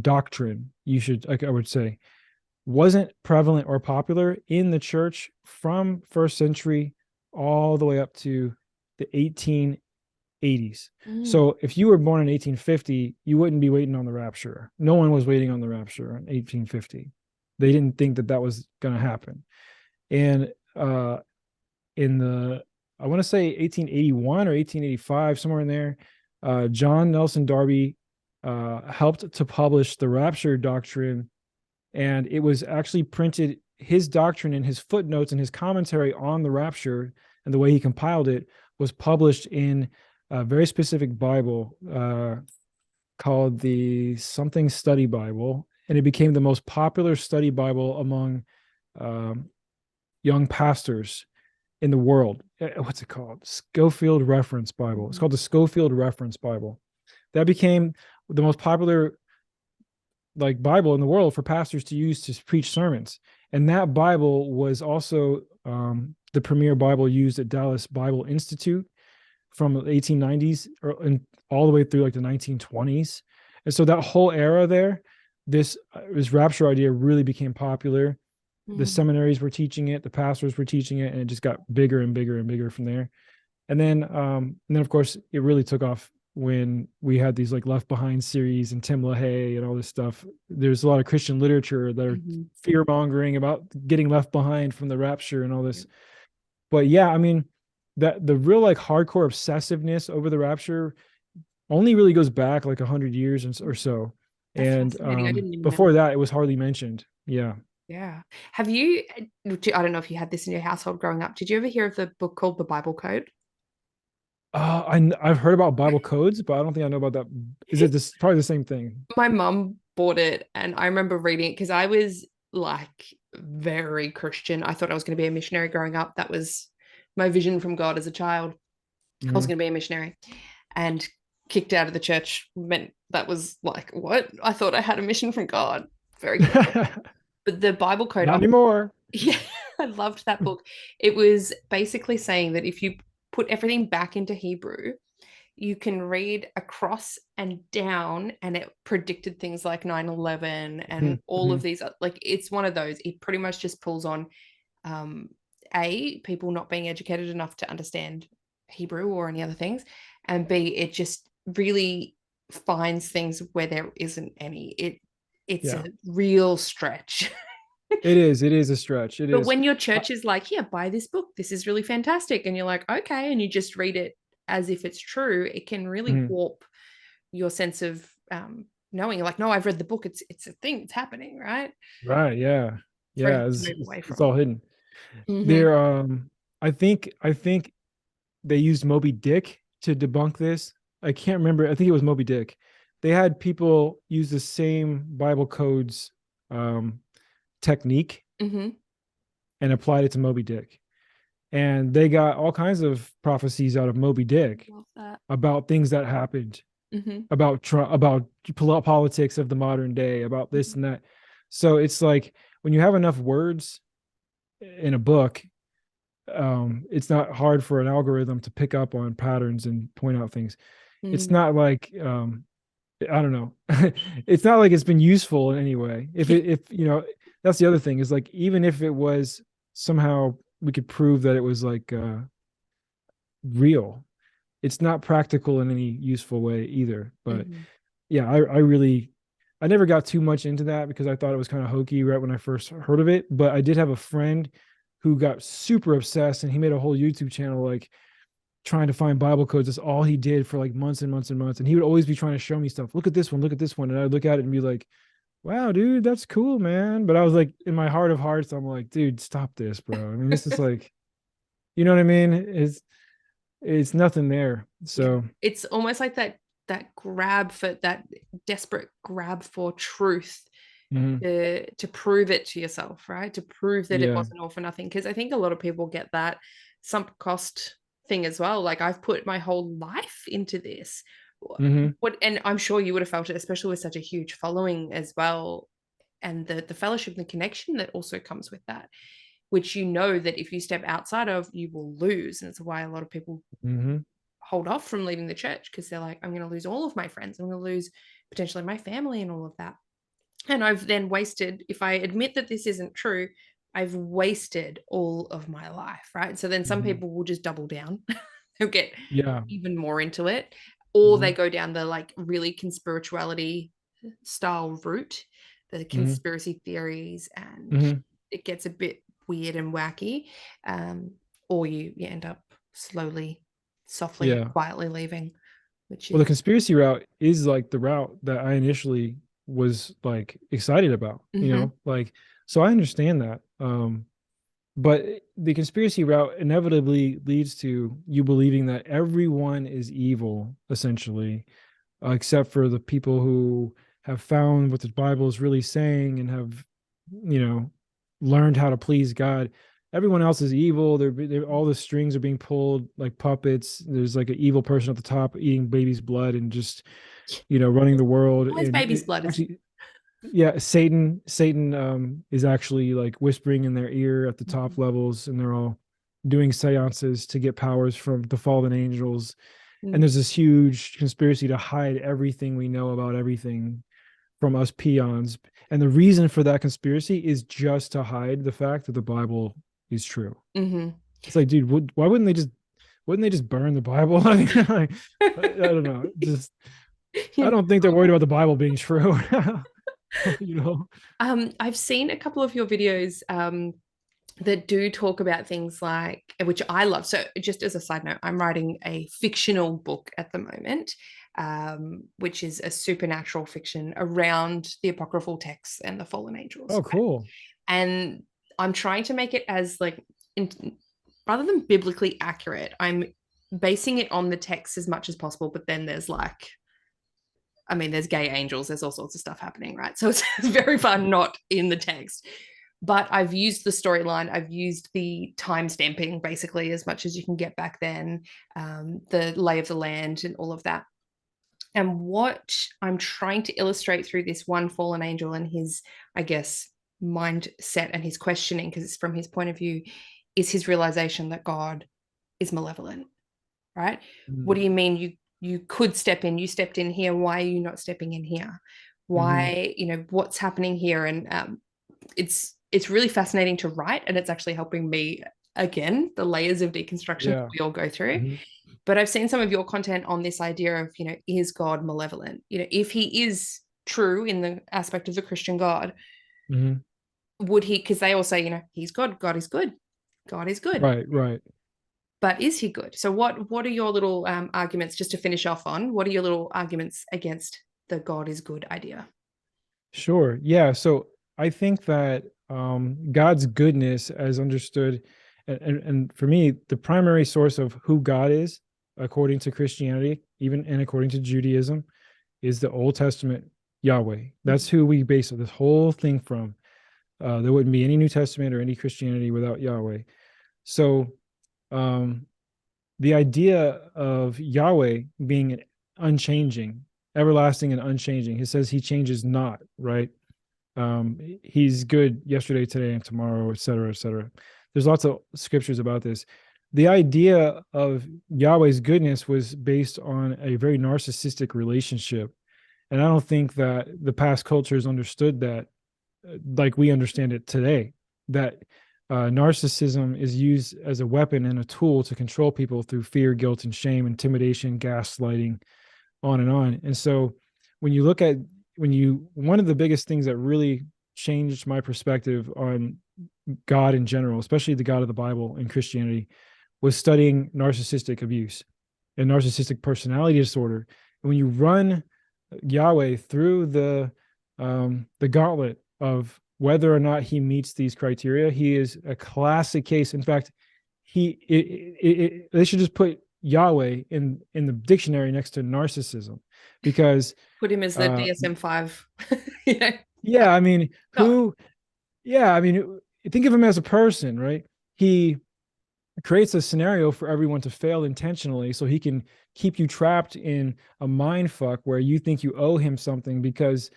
doctrine, I would say, wasn't prevalent or popular in the church from first century all the way up to the 1880s. So if you were born in 1850, you wouldn't be waiting on the rapture. No one was waiting on the rapture in 1850. They didn't think that was going to happen. And in the, I want to say 1881 or 1885, somewhere in there, John Nelson Darby helped to publish the rapture doctrine, and it was actually printed, his doctrine and his footnotes and his commentary on the rapture and the way he compiled it was published in a very specific Bible called the something study Bible, and it became the most popular study Bible among young pastors in the world. What's it called? Schofield Reference Bible. It's called the Schofield Reference Bible. That became the most popular like Bible in the world for pastors to use to preach sermons. And that Bible was also the premier Bible used at Dallas Bible Institute from the 1890s and all the way through like the 1920s. And so that whole era there, this rapture idea really became popular. The Mm. seminaries were teaching it, the pastors were teaching it, and it just got bigger and bigger and bigger from there. And then of course it really took off when we had these like Left Behind series and Tim LaHaye and all this stuff. There's a lot of Christian literature that are Mhm. fear mongering about getting left behind from the rapture and all Yeah. this. But yeah, I mean, that the real like hardcore obsessiveness over the rapture only really goes back like 100 years or so. That's And fascinating. I didn't even know. before that, it was hardly mentioned. Yeah. Yeah. Have you, I don't know if you had this in your household growing up. Did you ever hear of the book called The Bible Code? I've heard about Bible codes, but I don't think I know about that. Is it this probably the same thing? My mum bought it, and I remember reading it because I was like very Christian. I thought I was going to be a missionary growing up. That was my vision from God as a child. I was Mhm. going to be a missionary, and kicked out of the church meant that was like, what? I thought I had a mission from God. Very quickly. But the Bible Code, Not anymore. yeah, I loved that book. It was basically saying that if you put everything back into Hebrew, you can read across and down, and it predicted things like 9/11 and Mhm, all of mhm. these. Like, it's one of those, it pretty much just pulls on um people not being educated enough to understand Hebrew or any other things, and B, it just really finds things where there isn't any. It's Yeah, a real stretch. it is. It is a stretch. It But is. when your Uh, church is like, here, buy this book, this is really fantastic, and you're like, okay, and you just read it as if it's true, it can really mhm. warp your sense of knowing. Like, no, I've read the book, it's a thing, it's happening, right? Right. Yeah. It's very Yeah. hard to It's, move it's, away it's from. all hidden. Mm-hmm. There. I think they used Moby Dick to debunk this. I can't remember. I think it was Moby Dick. They had people use the same Bible codes um, technique Mm-hmm. and applied it to Moby Dick. And they got all kinds of prophecies out of Moby Dick Love that. about things that happened, Mm-hmm. about politics of the modern day, about this and that. So it's like when you have enough words in a book, it's not hard for an algorithm to pick up on patterns and point out things. It's Mm. not like I don't know. It's not like it's been useful in any way. If that's the other thing is like even if it was somehow we could prove that it was like real, it's not practical in any useful way either. But Mm-hmm. yeah, I never got too much into that because I thought it was kind of hokey right when I first heard of it. But I did have a friend who got super obsessed and he made a whole YouTube channel like trying to find Bible codes. That's all he did for like months and months and months. And he would always be trying to show me stuff. Look at this one, look at this one. And I'd look at it and be like, wow, dude, that's cool, man. But I was like, in my heart of hearts, I'm like, dude, stop this, bro. I mean, this is like, you know what I mean? It's nothing there. Yeah, So it's almost like that grab for that desperate grab for truth, mhm, to prove it to yourself, right? To prove that it yeah. wasn't all for nothing. Because I think a lot of people get that sunk cost thing as well. Like, I've put my whole life into this. Hmm. What, and I'm sure you would have felt it, especially with such a huge following as well, and the fellowship and the connection that also comes with that, which you know that if you step outside of, you will lose. And it's why a lot of people Hmm. hold off from leaving the church, because they're like, I'm going to lose all of my friends, I'm going to lose potentially my family and all of that. And I've then wasted, if I admit that this isn't true, I've wasted all of my life, right? So then some Hmm. people will just double down. They'll get Yeah. even more into it, or they Hmm. go down the like really conspirituality style route, the Hmm. conspiracy theories, and Hmm. it gets a bit weird and wacky. Or you end up slowly, softly, Yeah. quietly leaving, which Well, the is. conspiracy route is like the route that I initially was like excited about, Mhm. like, so I understand that. But the conspiracy route inevitably leads to you believing that everyone is evil, essentially, except for the people who have found what the Bible is really saying and have, you know, learned how to please God. Everyone else is evil. They're all the strings are being pulled like puppets. There's like an evil person at the top eating baby's blood and just, running the world. Why is And baby's blood? Is actually, yeah, Satan is actually like whispering in their ear at the top levels, and they're all doing seances to get powers from the fallen angels. And there's this huge conspiracy to hide everything we know about everything from us peons. And the reason for that conspiracy is just to hide the fact that the Bible is true. Mm-hmm. It's like, dude, why wouldn't they just burn the Bible? I mean, like, I don't know. Just, I don't think they're worried about the Bible being true. You know? I've seen a couple of your videos that do talk about things like, which I love. So just as a side note, I'm writing a fictional book at the moment, which is a supernatural fiction around the apocryphal texts and the fallen angels. Oh, cool. And I'm trying to make it as like, rather than biblically accurate, I'm basing it on the text as much as possible. But then there's like, I mean, there's gay angels, there's all sorts of stuff happening, right? So it's very far not in the text. But I've used the storyline, I've used the time stamping basically as much as you can get back then, the lay of the land and all of that. And what I'm trying to illustrate through this one fallen angel and his, I guess, mindset and his questioning, because it's from his point of view, is his realization that God is malevolent, right? What do you mean you could step in, you stepped in here, why are you not stepping in here? Why, what's happening here? And it's really fascinating to write, and it's actually helping me, again, the layers of deconstruction that we all go through. But I've seen some of your content on this idea of, is God malevolent? If he is true in the aspect of the Christian God, would he, because they all say, he's God, God is good, God is good. Right. But is he good? So what are your little arguments, just to finish off on, what are your little arguments against the God is good idea? Sure. Yeah. So I think that God's goodness, as understood, and for me, the primary source of who God is, according to Christianity, even and according to Judaism, is the Old Testament Yahweh. That's who we base this whole thing from. There wouldn't be any New Testament or any Christianity without Yahweh. So the idea of Yahweh being unchanging, everlasting and unchanging, he says he changes not, right? He's good yesterday, today, and tomorrow, et cetera, et cetera. There's lots of scriptures about this. The idea of Yahweh's goodness was based on a very narcissistic relationship. And I don't think that the past cultures understood that like we understand it today, that narcissism is used as a weapon and a tool to control people through fear, guilt, and shame, intimidation, gaslighting, on and on. And so when you look at, one of the biggest things that really changed my perspective on God in general, especially the God of the Bible and Christianity, was studying narcissistic abuse and narcissistic personality disorder. And when you run Yahweh through the gauntlet of whether or not he meets these criteria, he is a classic case. In fact, they should just put Yahweh in the dictionary next to narcissism, because put him as the DSM-5. Yeah, I mean, think of him as a person, right? He creates a scenario for everyone to fail intentionally so he can keep you trapped in a mind fuck where you think you owe him something because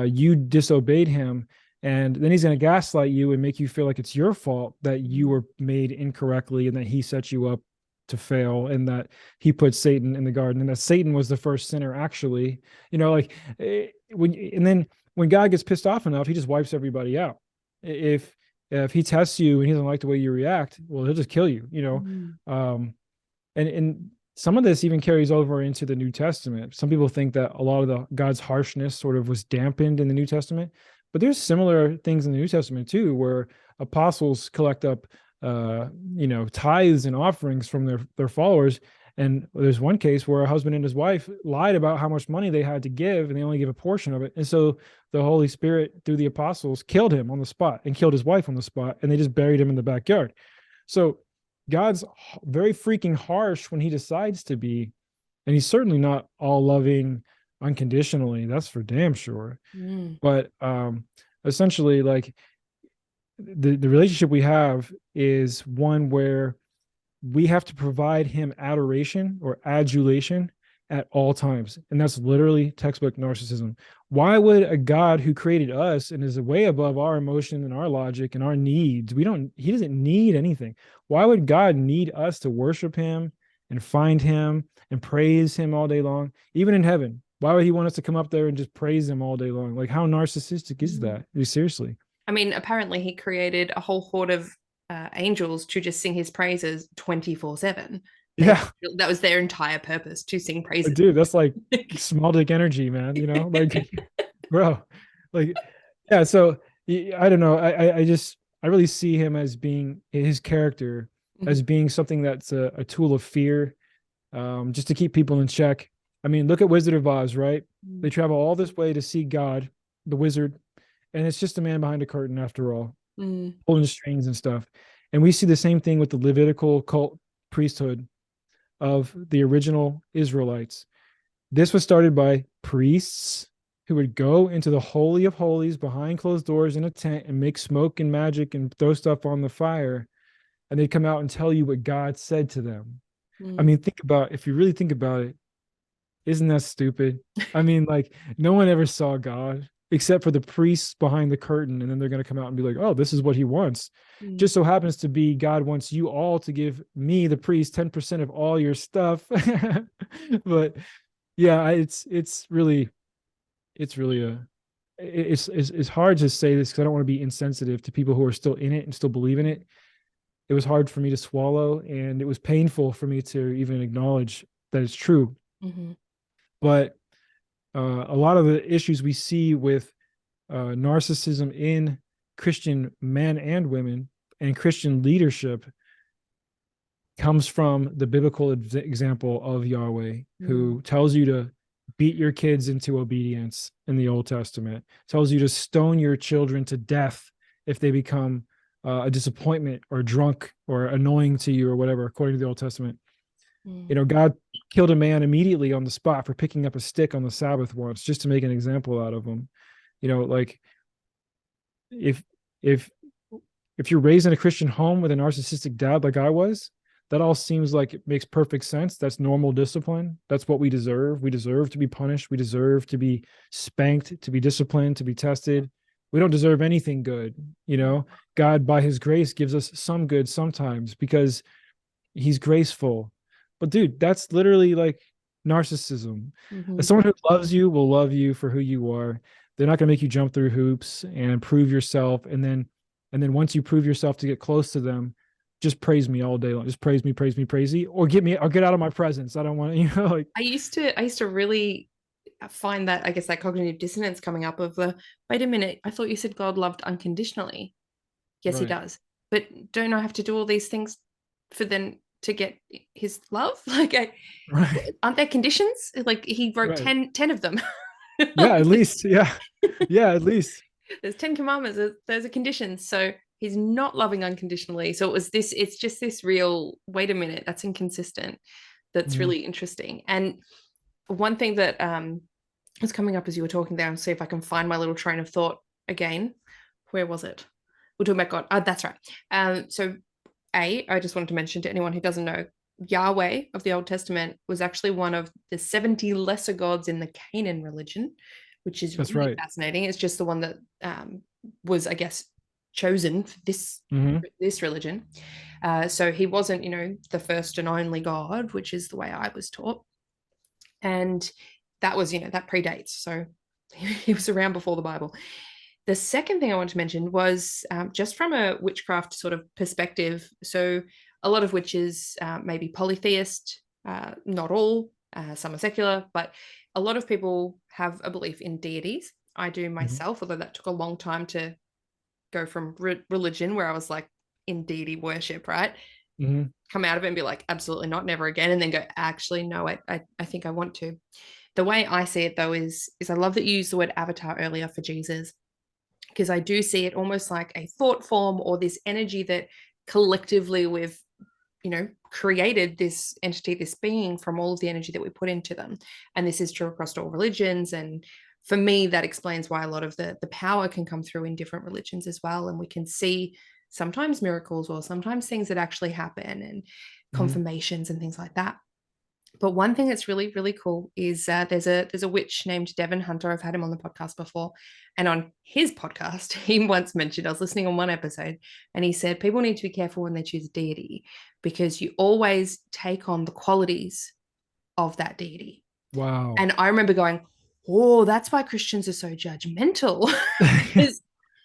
you disobeyed him. And then he's going to gaslight you and make you feel like it's your fault that you were made incorrectly and that he set you up to fail and that he put Satan in the garden and that Satan was the first sinner, actually. When God gets pissed off enough, he just wipes everybody out. If he tests you and he doesn't like the way you react, well, he'll just kill you, and some of this even carries over into the New Testament. Some people think that a lot of the God's harshness sort of was dampened in the New Testament, but there's similar things in the New Testament too, where apostles collect up, tithes and offerings from their followers. And there's one case where a husband and his wife lied about how much money they had to give, and they only give a portion of it. And so the Holy Spirit, through the apostles, killed him on the spot and killed his wife on the spot, and they just buried him in the backyard. So God's very freaking harsh when he decides to be, and he's certainly not all loving unconditionally. That's for damn sure. But essentially, like the relationship we have is one where we have to provide him adoration or adulation at all times. And that's literally textbook narcissism. Why would a God who created us and is way above our emotion and our logic and our needs, he doesn't need anything. Why would God need us to worship him and find him and praise him all day long, even in heaven. Why would he want us to come up there and just praise him all day long? Like, how narcissistic is that? Seriously. I mean, apparently he created a whole horde of angels to just sing his praises 24/7. Yeah. That was their entire purpose, to sing praises. Dude, that's like small dick energy, man. You know, like, bro, like, yeah. So I don't know. I really see him as being his character as being something that's a tool of fear, just to keep people in check. I mean, look at Wizard of Oz, right? They travel all this way to see God, the wizard, and it's just a man behind a curtain after all, pulling strings and stuff. And we see the same thing with the Levitical cult priesthood of the original Israelites. This was started by priests who would go into the Holy of Holies behind closed doors in a tent and make smoke and magic and throw stuff on the fire. And they'd come out and tell you what God said to them. I mean, if you really think about it, isn't that stupid? I mean, like, no one ever saw God except for the priests behind the curtain. And then they're going to come out and be like, oh, this is what he wants. Just so happens to be God wants you all to give me, the priest, 10% of all your stuff. But yeah, it's hard to say this because I don't want to be insensitive to people who are still in it and still believe in it. It was hard for me to swallow, and it was painful for me to even acknowledge that it's true. But a lot of the issues we see with narcissism in Christian men and women and Christian leadership comes from the biblical example of Yahweh, who tells you to beat your kids into obedience in the Old Testament, tells you to stone your children to death if they become a disappointment or drunk or annoying to you or whatever, according to the Old Testament. You know, God killed a man immediately on the spot for picking up a stick on the Sabbath once, just to make an example out of him. You know, like, if you're raised in a Christian home with a narcissistic dad like I was, that all seems like it makes perfect sense. That's normal discipline. That's what we deserve. We deserve to be punished. We deserve to be spanked, to be disciplined, to be tested. We don't deserve anything good. You know, God, by his grace, gives us some good sometimes because he's graceful. But dude, that's literally like narcissism. Someone who loves you will love you for who you are. They're not going to make you jump through hoops and prove yourself. And then once you prove yourself to get close to them, just praise me all day long. Just praise me, or get out of my presence. I don't want to, you know, like, I used to really find that, I guess, that cognitive dissonance coming up of wait a minute, I thought you said God loved unconditionally. Yes, he does. But don't I have to do all these things for then to get his love? Like, aren't there conditions? Like, he wrote 10 of them. Yeah, at least. Yeah. Yeah, at least. There's 10 commandments. There's a condition. So he's not loving unconditionally. So it's just this real, wait a minute, that's inconsistent. That's really interesting. And one thing that was coming up as you were talking there, and see if I can find my little train of thought again. Where was it? We're talking about God. That's right. So I just wanted to mention to anyone who doesn't know, Yahweh of the Old Testament was actually one of the 70 lesser gods in the Canaan religion, which is really fascinating. It's just the one that was, I guess, chosen for this religion. So he wasn't, the first and only God, which is the way I was taught. And that was, that predates. So he was around before the Bible. The second thing I want to mention was just from a witchcraft sort of perspective. So a lot of witches may be polytheist, not all, some are secular, but a lot of people have a belief in deities. I do myself, although that took a long time to go from religion where I was like in deity worship, right? Come out of it and be like, absolutely not, never again. And then go, actually, no, I think I want to. The way I see it, though, is I love that you used the word avatar earlier for Jesus, because I do see it almost like a thought form or this energy that collectively we've, created this entity, this being from all of the energy that we put into them. And this is true across all religions. And for me, that explains why a lot of the power can come through in different religions as well. And we can see sometimes miracles or sometimes things that actually happen and confirmations and things like that. But one thing that's really, really cool is there's a witch named Devon Hunter. I've had him on the podcast before. And on his podcast, he once mentioned, I was listening on one episode, and he said people need to be careful when they choose a deity because you always take on the qualities of that deity. Wow. And I remember going, oh, that's why Christians are so judgmental. Because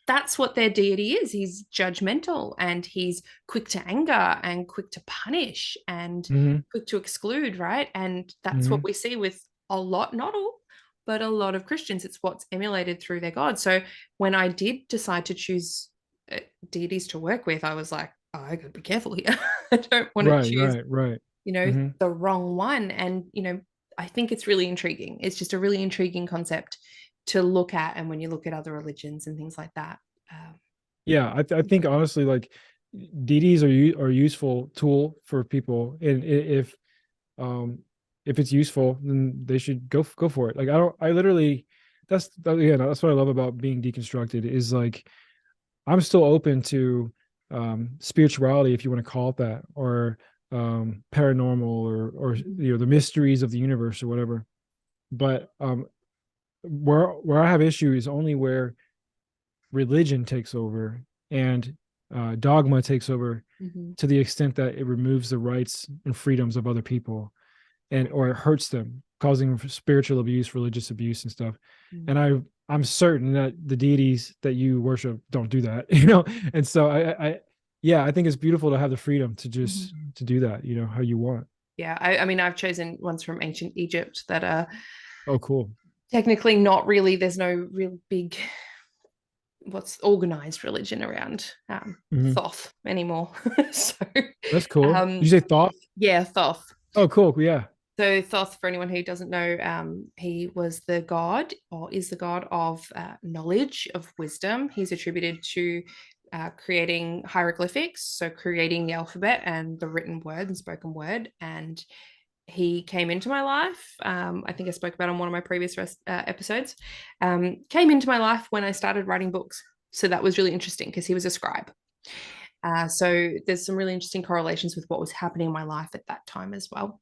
that's what their deity is. He's judgmental and he's quick to anger and quick to punish and Hmm. quick to exclude, right? And that's what Hmm. we see with a lot, not all, but a lot of Christians. It's what's emulated through their God. So when I did decide to choose deities to work with, I was like, oh, I got to be careful here. I don't want to Right, choose, right, right. Hmm. the wrong one. And, I think it's really intriguing. It's just a really intriguing concept to look at. And when you look at other religions and things like that. Yeah, I think honestly, like DDs are a useful tool for people, and um if it's useful, then they should go for it. Like I literally, that's what I love about being deconstructed is like I'm still open to spirituality, if you want to call it that, or paranormal, or the mysteries of the universe or whatever. But where I have issue is only where religion takes over and dogma takes over, Mm-hmm. to the extent that it removes the rights and freedoms of other people, and or it hurts them, causing spiritual abuse, religious abuse, and stuff. Mm-hmm. And I'm certain that the deities that you worship don't do that, you know. And so yeah, I think it's beautiful to have the freedom to just Mm-hmm. to do that, how you want. Yeah, I mean, I've chosen ones from ancient Egypt that are Oh, cool. technically not really, there's no real big, what's organized religion around Hmm. Thoth anymore. So, That's cool. Did you um, say Thoth? yeah, Thoth. Oh, cool. Yeah. So Thoth, for anyone who doesn't know, he was the god, or is the god of knowledge, of wisdom. He's attributed to creating hieroglyphics, so creating the alphabet and the written word and spoken word. And he came into my life. I think I spoke about on one of my previous episodes. Came into my life when I started writing books. So that was really interesting because he was a scribe. So there's some really interesting correlations with what was happening in my life at that time as well.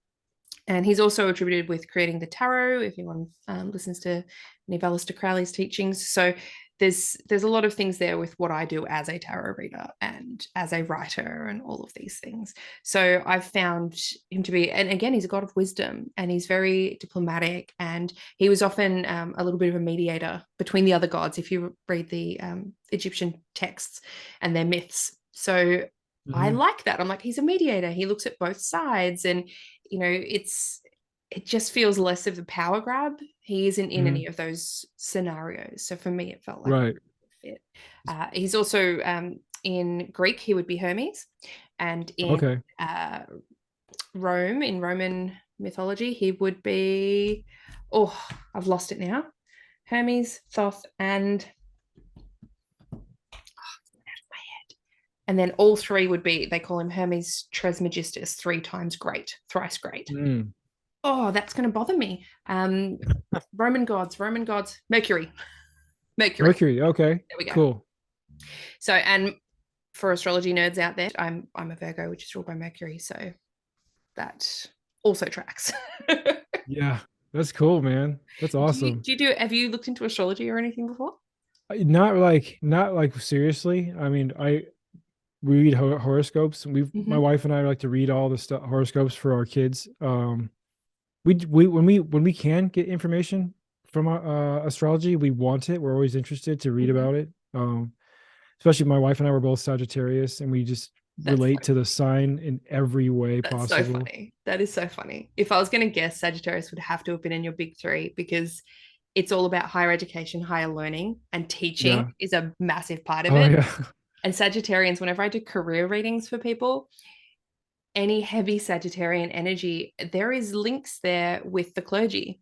And he's also attributed with creating the tarot, if anyone listens to any of Aleister Crowley's teachings. So there's a lot of things there with what I do as a tarot reader and as a writer and all of these things. So I've found him to be, and again, he's a god of wisdom and he's very diplomatic, and he was often a little bit of a mediator between the other gods if you read the Egyptian texts and their myths. So I Hmm. like that. I'm like, he's a mediator. He looks at both sides, and it just feels less of a power grab. He isn't in Hmm. any of those scenarios. So for me, it felt like a Right. really good fit. He's also in Greek, he would be Hermes, and in Okay. Rome, in Roman mythology, he would be, oh, I've lost it now. Hermes, Thoth, and then all three would be, they call him Hermes Trismegistus, three times great, thrice great. Mm. Oh, that's going to bother me. Roman gods, Mercury, Mercury. Mercury. Okay. There we go. Cool. So, and for astrology nerds out there, I'm a Virgo, which is ruled by Mercury, so that also tracks. Yeah. That's cool, man. That's do you awesome. do you do have you looked into astrology or anything before? Not like seriously. I mean, I read horoscopes. My Mm-hmm. wife and I like to read all the stuff horoscopes for our kids. We when we can get information from astrology, we want it. We're always interested to read Mm-hmm. about it. Especially my wife and I were both Sagittarius, and we just That's relate to the sign in every way That's so possible. funny. That is so funny. If I was going to guess, Sagittarius would have to have been in your big three because it's all about higher education, higher learning, and teaching Yeah. is a massive part of Oh it. yeah. And Sagittarians, whenever I do career readings for people, any heavy Sagittarian energy, there is links there with the clergy.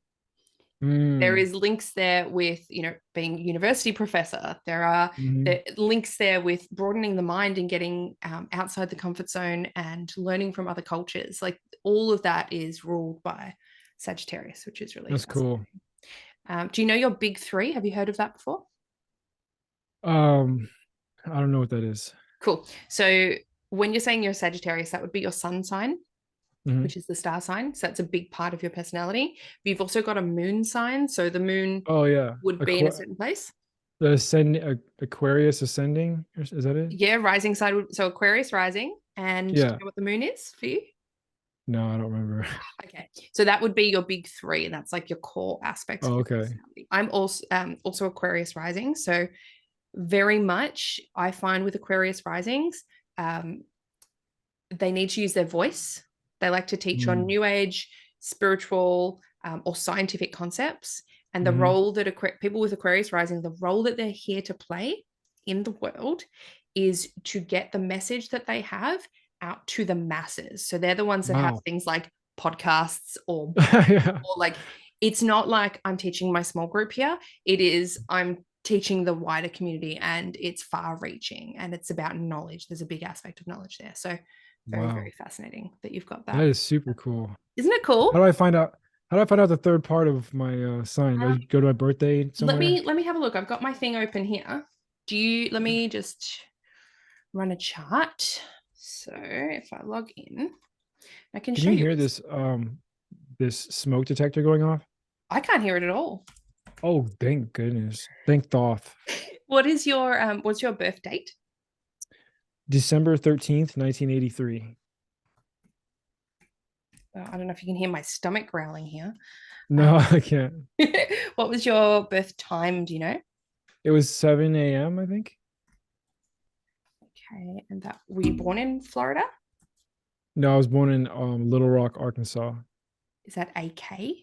There Mm. is links there with, being a university professor. There are Hmm. the links there with broadening the mind and getting outside the comfort zone and learning from other cultures. Like all of that is ruled by Sagittarius, which is really That's fascinating. cool. Do you know your big three? Have you heard of that before? Um, I don't know what that is. Cool. So when you're saying you're a Sagittarius, that would be your sun sign. Mhm. which is the star sign. So that's a big part of your personality. But you've also got a moon sign. So the moon Oh yeah, would be in a certain place. the Aquarius ascending. Is that it? Yeah, rising side. So Aquarius rising. And do you Yeah. know what the moon is for you? No, I don't remember. Okay. So that would be your big three. And that's like your core aspects of Oh, your okay. personality. I'm also Aquarius rising. So very much I find with Aquarius risings, um, they need to use their voice. They like to teach on Mm. new age, spiritual, or scientific concepts. And the Mhm. role that people with Aquarius rising, the role that they're here to play in the world is to get the message that they have out to the masses. So they're the ones that have Wow. things like podcasts or Yeah. like, it's not like I'm teaching my small group here. It is, I'm teaching the wider community, and it's far reaching, and it's about knowledge. There's a big aspect of knowledge there. So very, very Wow. fascinating that you've got That that. is super cool. Isn't it How cool? do I find out? How do I find out the third part of my sign? Do I Um, go to my birthday somewhere? let me have a look. I've got my thing open here. Let me just run a chart. So if I log in, I can Can show you you. hear this smoke detector going off? I can't hear it at all. Oh, thank goodness. Thank Thoth. What's your birth date? December 13th, 1983. Oh, I don't know if you can hear my stomach growling here. No, I can't. What was your birth time? Do you know? It was 7 a.m., I think. Okay, and that were you born in Florida? No, I was born in Little Rock, Arkansas. Is that AK?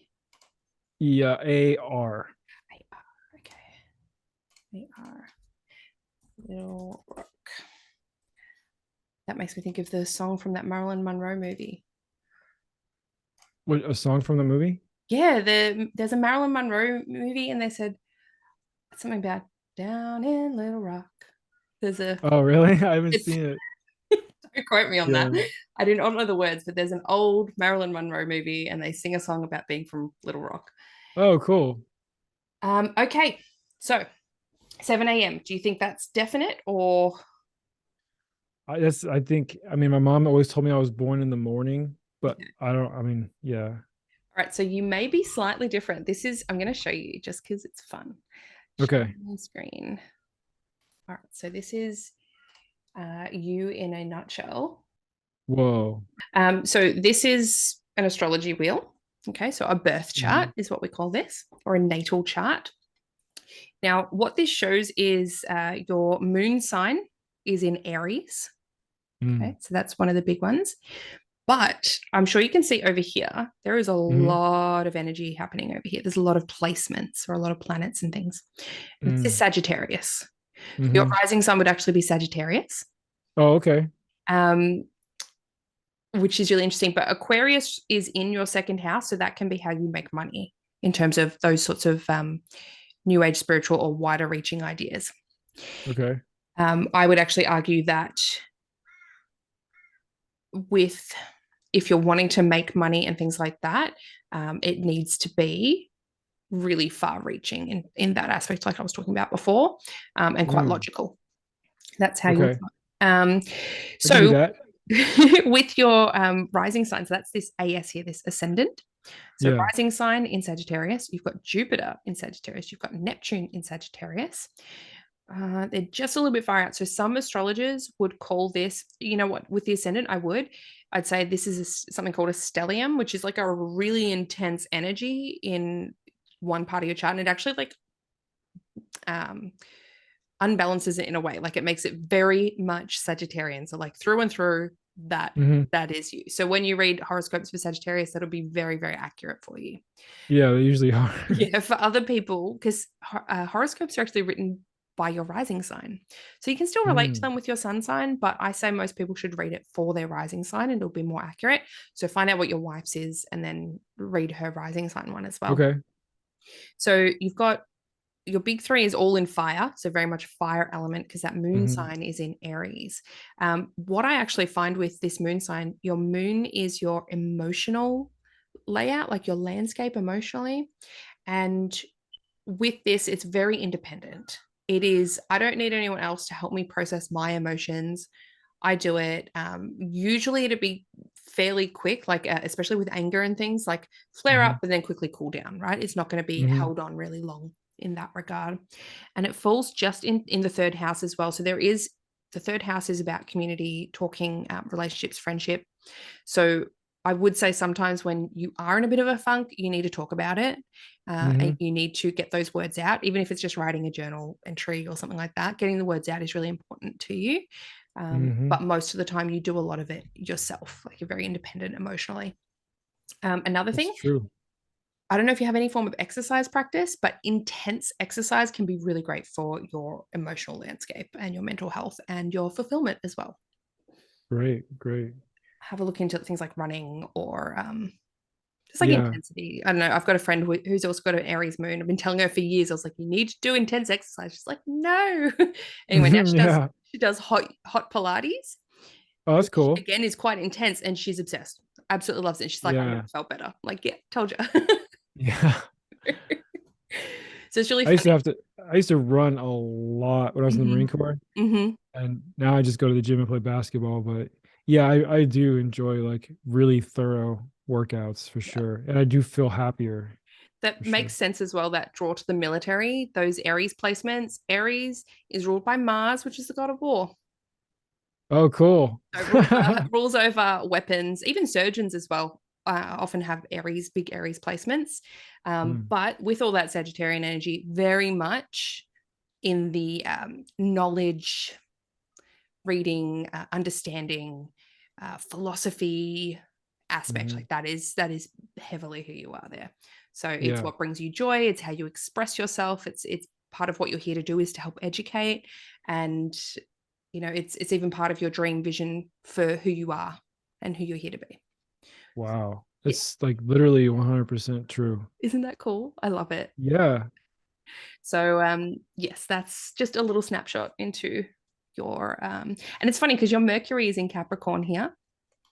Yeah, AR. AR. Okay, AR. Little Rock. That makes me think of the song from that Marilyn Monroe movie. What, a song from the movie? Yeah, there's a Marilyn Monroe movie, and they said something about down in Little Rock. There's a Oh, really? I haven't it's seen it. don't quote me on that. Yeah. I do not know the words, but there's an old Marilyn Monroe movie, and they sing a song about being from Little Rock. Oh, cool. Okay, so 7 a.m. Do you think that's definite or? I think, I mean, my mom always told me I was born in the morning, but I don't, I mean, yeah. All right, so you may be slightly different. I'm going to show you just because it's fun. Okay. Sharing screen. All right, so this is you in a nutshell. Whoa. So this is an astrology wheel. Okay, so a birth chart Mhm. is what we call this, or a natal chart. Now, what this shows is your moon sign is in Aries. Mm. Okay, so that's one of the big ones. But I'm sure you can see over here, there is a Mhm. lot of energy happening over here. There's a lot of placements or a lot of planets and things. And this is Mm. Sagittarius. Your Mhm. rising sign would actually be Sagittarius, Oh, okay. um, which is really interesting. But Aquarius is in your second house. So that can be how you make money in terms of those sorts of new age spiritual or wider reaching ideas. Okay. I would actually argue that with if you're wanting to make money and things like that, it needs to be really far reaching in that aspect, like I was talking about before, and quite Mm. logical. That's how you would. Okay. Um, I can do so that. with your rising sign, so that's this AS here, this ascendant. So Yeah. rising sign in Sagittarius, you've got Jupiter in Sagittarius, you've got Neptune in Sagittarius. They're just a little bit far out. So some astrologers would call this, you know what, with the ascendant, I'd say this is something called a stellium, which is like a really intense energy in one part of your chart. And it actually like um, unbalances it in a way. Like it makes it very much Sagittarian. So like through and through, Hmm. that is you. So when you read horoscopes for Sagittarius, that'll be very, very accurate for you. Yeah, they usually are. Yeah, for other people, because horoscopes are actually written by your rising sign. So you can still relate to Mm. them with your sun sign, but I say most people should read it for their rising sign and it'll be more accurate. So find out what your wife's is and then read her rising sign one as well. Okay. So you've got your big three is all in fire, so very much fire element because that moon Hmm. sign is in Aries. What I actually find with this moon sign, your moon is your emotional layout, like your landscape emotionally. And with this, it's very independent. It is, I don't need anyone else to help me process my emotions. I do it. Usually it'd be fairly quick, like especially with anger and things, like flare Mm-hmm. up and then quickly cool down, right? It's not going to be Mm-hmm. held on really long in that regard. And it falls just in the third house as well. So the third house is about community, talking, relationships, friendship. So I would say sometimes when you are in a bit of a funk, you need to talk about it. Mm-hmm. And you need to get those words out, even if it's just writing a journal entry or something like that. Getting the words out is really important to you. Mm-hmm. But most of the time, you do a lot of it yourself. Like, you're very independent emotionally. Another That's thing, true. I don't know if you have any form of exercise practice, but intense exercise can be really great for your emotional landscape and your mental health and your fulfillment as well. Great, great. Have a look into things like running or just like Yeah. intensity. I don't know. I've got a friend who's also got an Aries moon. I've been telling her for years. I was like, you need to do intense exercise. She's like, no. Anyway, now Yeah. she does hot Pilates, Oh, that's which cool. again is quite intense, and she's obsessed. Absolutely loves it. She's like, I never Yeah. felt better. I'm like, yeah, told you. Yeah. So it's really I used to funny. have to I used to run a lot when I was in the Mm-hmm. Marine Corps. Mm-hmm. And now I just go to the gym and play basketball. But yeah, I do enjoy like really thorough workouts for Yeah. sure. And I do feel happier That for makes sure. sense as well. That draw to the military, those Aries placements. Aries is ruled by Mars, which is the god of war. Oh, cool. So rules over weapons, even surgeons as well. Often have big Aries placements. Mm, But with all that Sagittarian energy, very much in the knowledge, reading, understanding, philosophy aspect, mhm. like that is heavily who you are there. So it's Yeah. what brings you joy. It's how you express yourself. It's part of what you're here to do is to help educate, and it's even part of your dream vision for who you are and who you're here to be. Wow. Yeah, It's like literally 100% true. isn't that cool? I love it. Yeah. So yes, that's just a little snapshot into your and it's funny because your Mercury is in Capricorn here,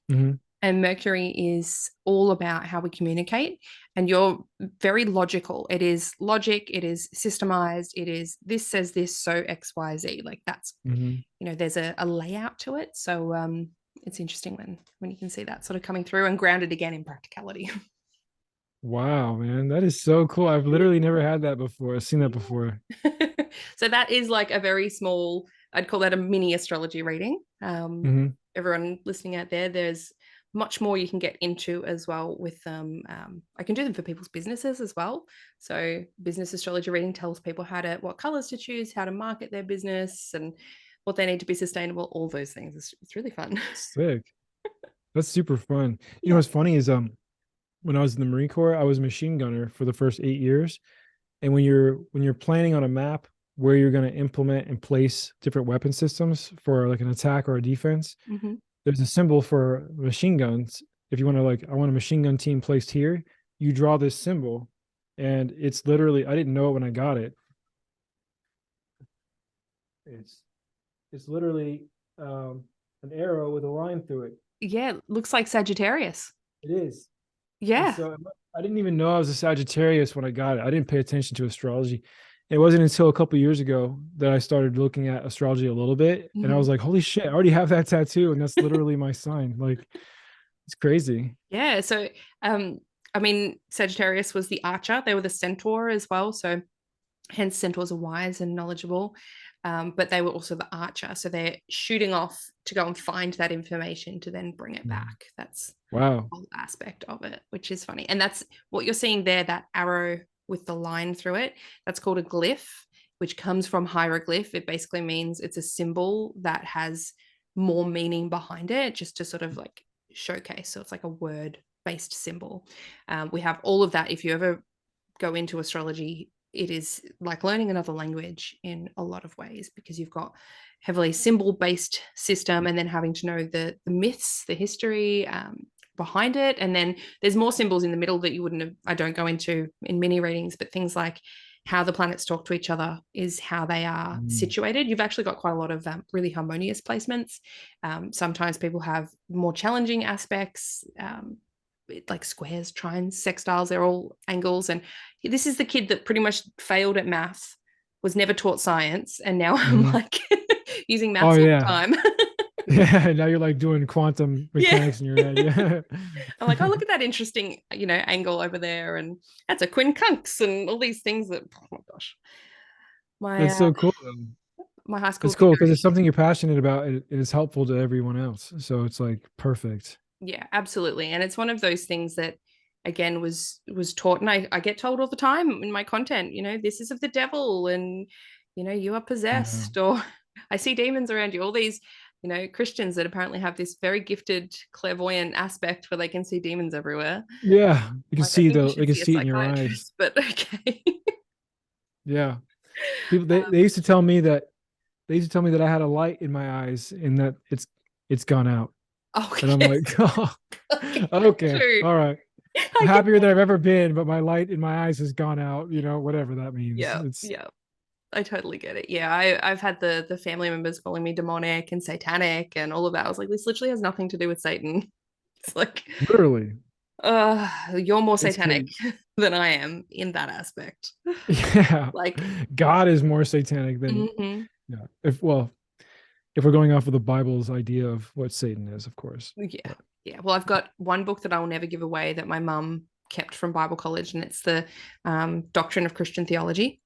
Hmm. and Mercury is all about how we communicate, and you're very logical. It is logic, it is systemized, it is this says this, so XYZ. Like, that's, Hmm. there's a layout to it. So it's interesting when you can see that sort of coming through and grounded again in practicality. Wow, man. That is so cool. I've literally never had that before. I've seen that before. So that is like a very small, I'd call that a mini astrology reading. Hmm. Everyone listening out there, there's much more you can get into as well with them. I can do them for people's businesses as well. So business astrology reading tells people what colors to choose, how to market their business, and what they need to be sustainable, all those things. It's really fun. Sick. That's super fun. You know Yeah. what's funny is when I was in the Marine Corps, I was a machine gunner for the first 8 years. And when you're planning on a map where you're going to implement and place different weapon systems for like an attack or a defense, Mm-hmm. there's a symbol for machine guns. If you want to like, I want a machine gun team placed here, you draw this symbol, and it's literally, I didn't know it when I got it. It's it's literally an arrow with a line through it. Yeah, looks like Sagittarius. It is. And Yeah. so I didn't even know I was a Sagittarius when I got it. I didn't pay attention to astrology. It wasn't until a couple years ago that I started looking at astrology a little bit, and I Mhm. was like, "Holy shit! I already have that tattoo, and that's literally my sign." Like, it's crazy. Yeah. So, um, I mean, Sagittarius was the archer. They were the centaur as well. So, hence centaurs are wise and knowledgeable. But they were also the archer. So they're shooting off to go and find that information to then bring it Mhm. back. That's Wow. the whole aspect of it, which is funny. And that's what you're seeing there, that arrow with the line through it. That's called a glyph, which comes from hieroglyph. It basically means it's a symbol that has more meaning behind it, just to sort of like showcase. So it's like a word based symbol. We have all of that. If you ever go into astrology, it is like learning another language in a lot of ways, because you've got heavily symbol based system, and then having to know the myths, the history behind it. And then there's more symbols in the middle that you wouldn't have, I don't go into in mini readings, but things like how the planets talk to each other is how they are Mm. situated. You've actually got quite a lot of really harmonious placements. Sometimes people have more challenging aspects, like squares, trines, sextiles, they're all angles. And this is the kid that pretty much failed at maths, was never taught science, and now I'm Mhm. like using Oh maths all the yeah. time. Yeah, now you're like doing quantum Yeah. mechanics in your head. Yeah. I'm like, oh, look at that interesting, angle over there. And that's a quincunx and all these things that, oh my gosh, my That's so cool though. my high school It's cool because theory. it's something you're passionate about. It is helpful to everyone else. So it's like perfect. Yeah, absolutely. And it's one of those things that again was taught, and I get told all the time in my content, this is of the devil, and you are Yeah. possessed, or I see demons around you. All these, Christians that apparently have this very gifted clairvoyant aspect where they can see demons everywhere. Yeah. You can Like, I see think you you should can see a see it in your eyes. psychiatrist, but okay. Yeah. People they used to tell me that I had a light in my eyes and that it's gone out. Oh, And I'm yes. like, oh, Okay, okay, true. all right. I'm I get happier that. than I've ever been, but my light in my eyes has gone out, whatever that means. Yeah, It's yeah. I totally get it. Yeah, I've had the family members calling me demonic and satanic and all of that. I was like, this literally has nothing to do with Satan. It's like, literally, you're more it's satanic crazy. than I am in that aspect. Yeah. Like, God is more satanic than, mhm. yeah. If we're going off of the Bible's idea of what Satan is, of course. Yeah, But yeah. Well, I've got one book that I will never give away that my mum kept from Bible college, and it's the Doctrine of Christian Theology.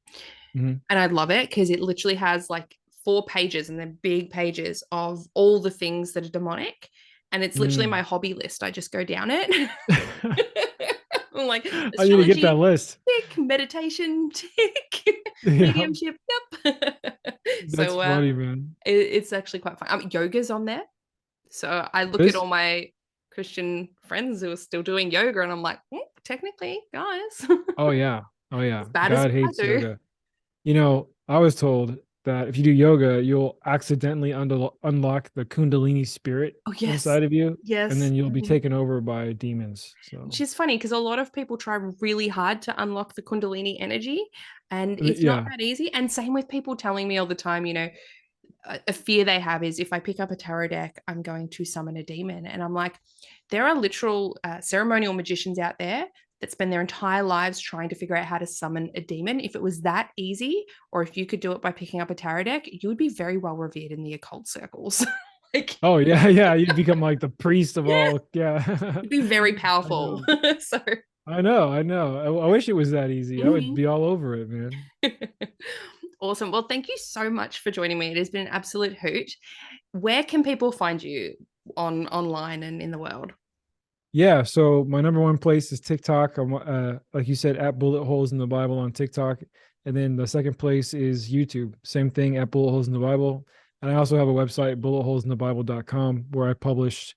mhm. And I love it because it literally has like 4 pages, and they're big pages of all the things that are demonic. And it's literally my Mm. hobby list. I just go down it. I'm like, I need to get that astrology, list. tick, meditation, tick, Yeah, mediumship, yep. that's So funny, man. it's actually quite fun. Yoga's on there. So I look at This? all my Christian friends who are still doing yoga, and I'm like, technically, guys, Oh yeah. Oh as yeah. bad as God I hates do. yoga. I was told that if you do yoga, you'll accidentally unlock the Kundalini spirit Oh, yes. inside of you, and Yes. then you'll be Mhm. taken over by demons. Which So, is funny because a lot of people try really hard to unlock the Kundalini energy, and it's not yeah. that easy. And same with people telling me all the time, a fear they have is if I pick up a tarot deck, I'm going to summon a demon. And I'm like, there are literal ceremonial magicians out there that spend their entire lives trying to figure out how to summon a demon. If it was that easy, or if you could do it by picking up a tarot deck, you would be very well revered in the occult circles. Like, Oh yeah, yeah. You'd become like the priest of yeah, all. Yeah. you'd be very I powerful. know. So, I know. I know. I wish it was that easy. I would mhm. be all over it, man. Awesome. Well, thank you so much for joining me. It has been an absolute hoot. Where can people find you online and in the world? Yeah, so my number one place is TikTok. I'm like you said, at bullet holes in the Bible on TikTok. And then the second place is YouTube. Same thing, at bullet holes in the Bible. And I also have a website, bulletholesinthebible.com, where I publish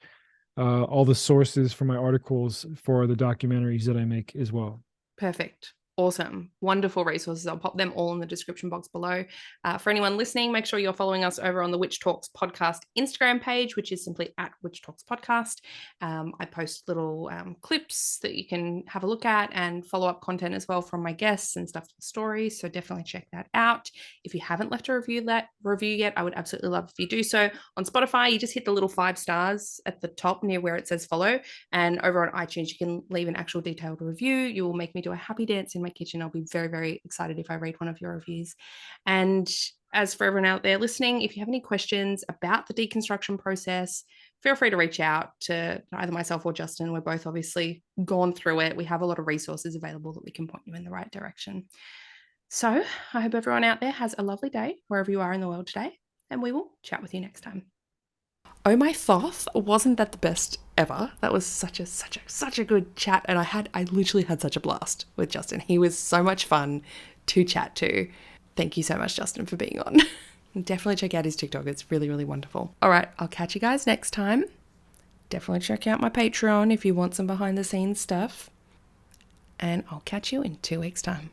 all the sources for my articles for the documentaries that I make as well. Perfect. Awesome. Wonderful resources. I'll pop them all in the description box below. For anyone listening, make sure you're following us over on the Witch Talks podcast Instagram page, which is simply at Witch Talks podcast. I post little clips that you can have a look at and follow up content as well from my guests and stuff for stories. So definitely check that out. If you haven't left a review yet, I would absolutely love if you do so. On Spotify, you just hit the little 5 stars at the top near where it says follow. And over on iTunes, you can leave an actual detailed review. You will make me do a happy dance in my kitchen. I'll be very, very excited if I read one of your reviews. And as for everyone out there listening, if you have any questions about the deconstruction process, feel free to reach out to either myself or Justin. We're both obviously gone through it. We have a lot of resources available that we can point you in the right direction. So I hope everyone out there has a lovely day wherever you are in the world today, and we will chat with you next time. Oh my thoth, wasn't that the best ever? That was such a good chat, and I literally had such a blast with Justin. He was so much fun to chat to. Thank you so much, Justin, for being on. Definitely check out his TikTok. It's really, really wonderful. All right, I'll catch you guys next time. Definitely check out my Patreon if you want some behind the scenes stuff. And I'll catch you in 2 weeks' time.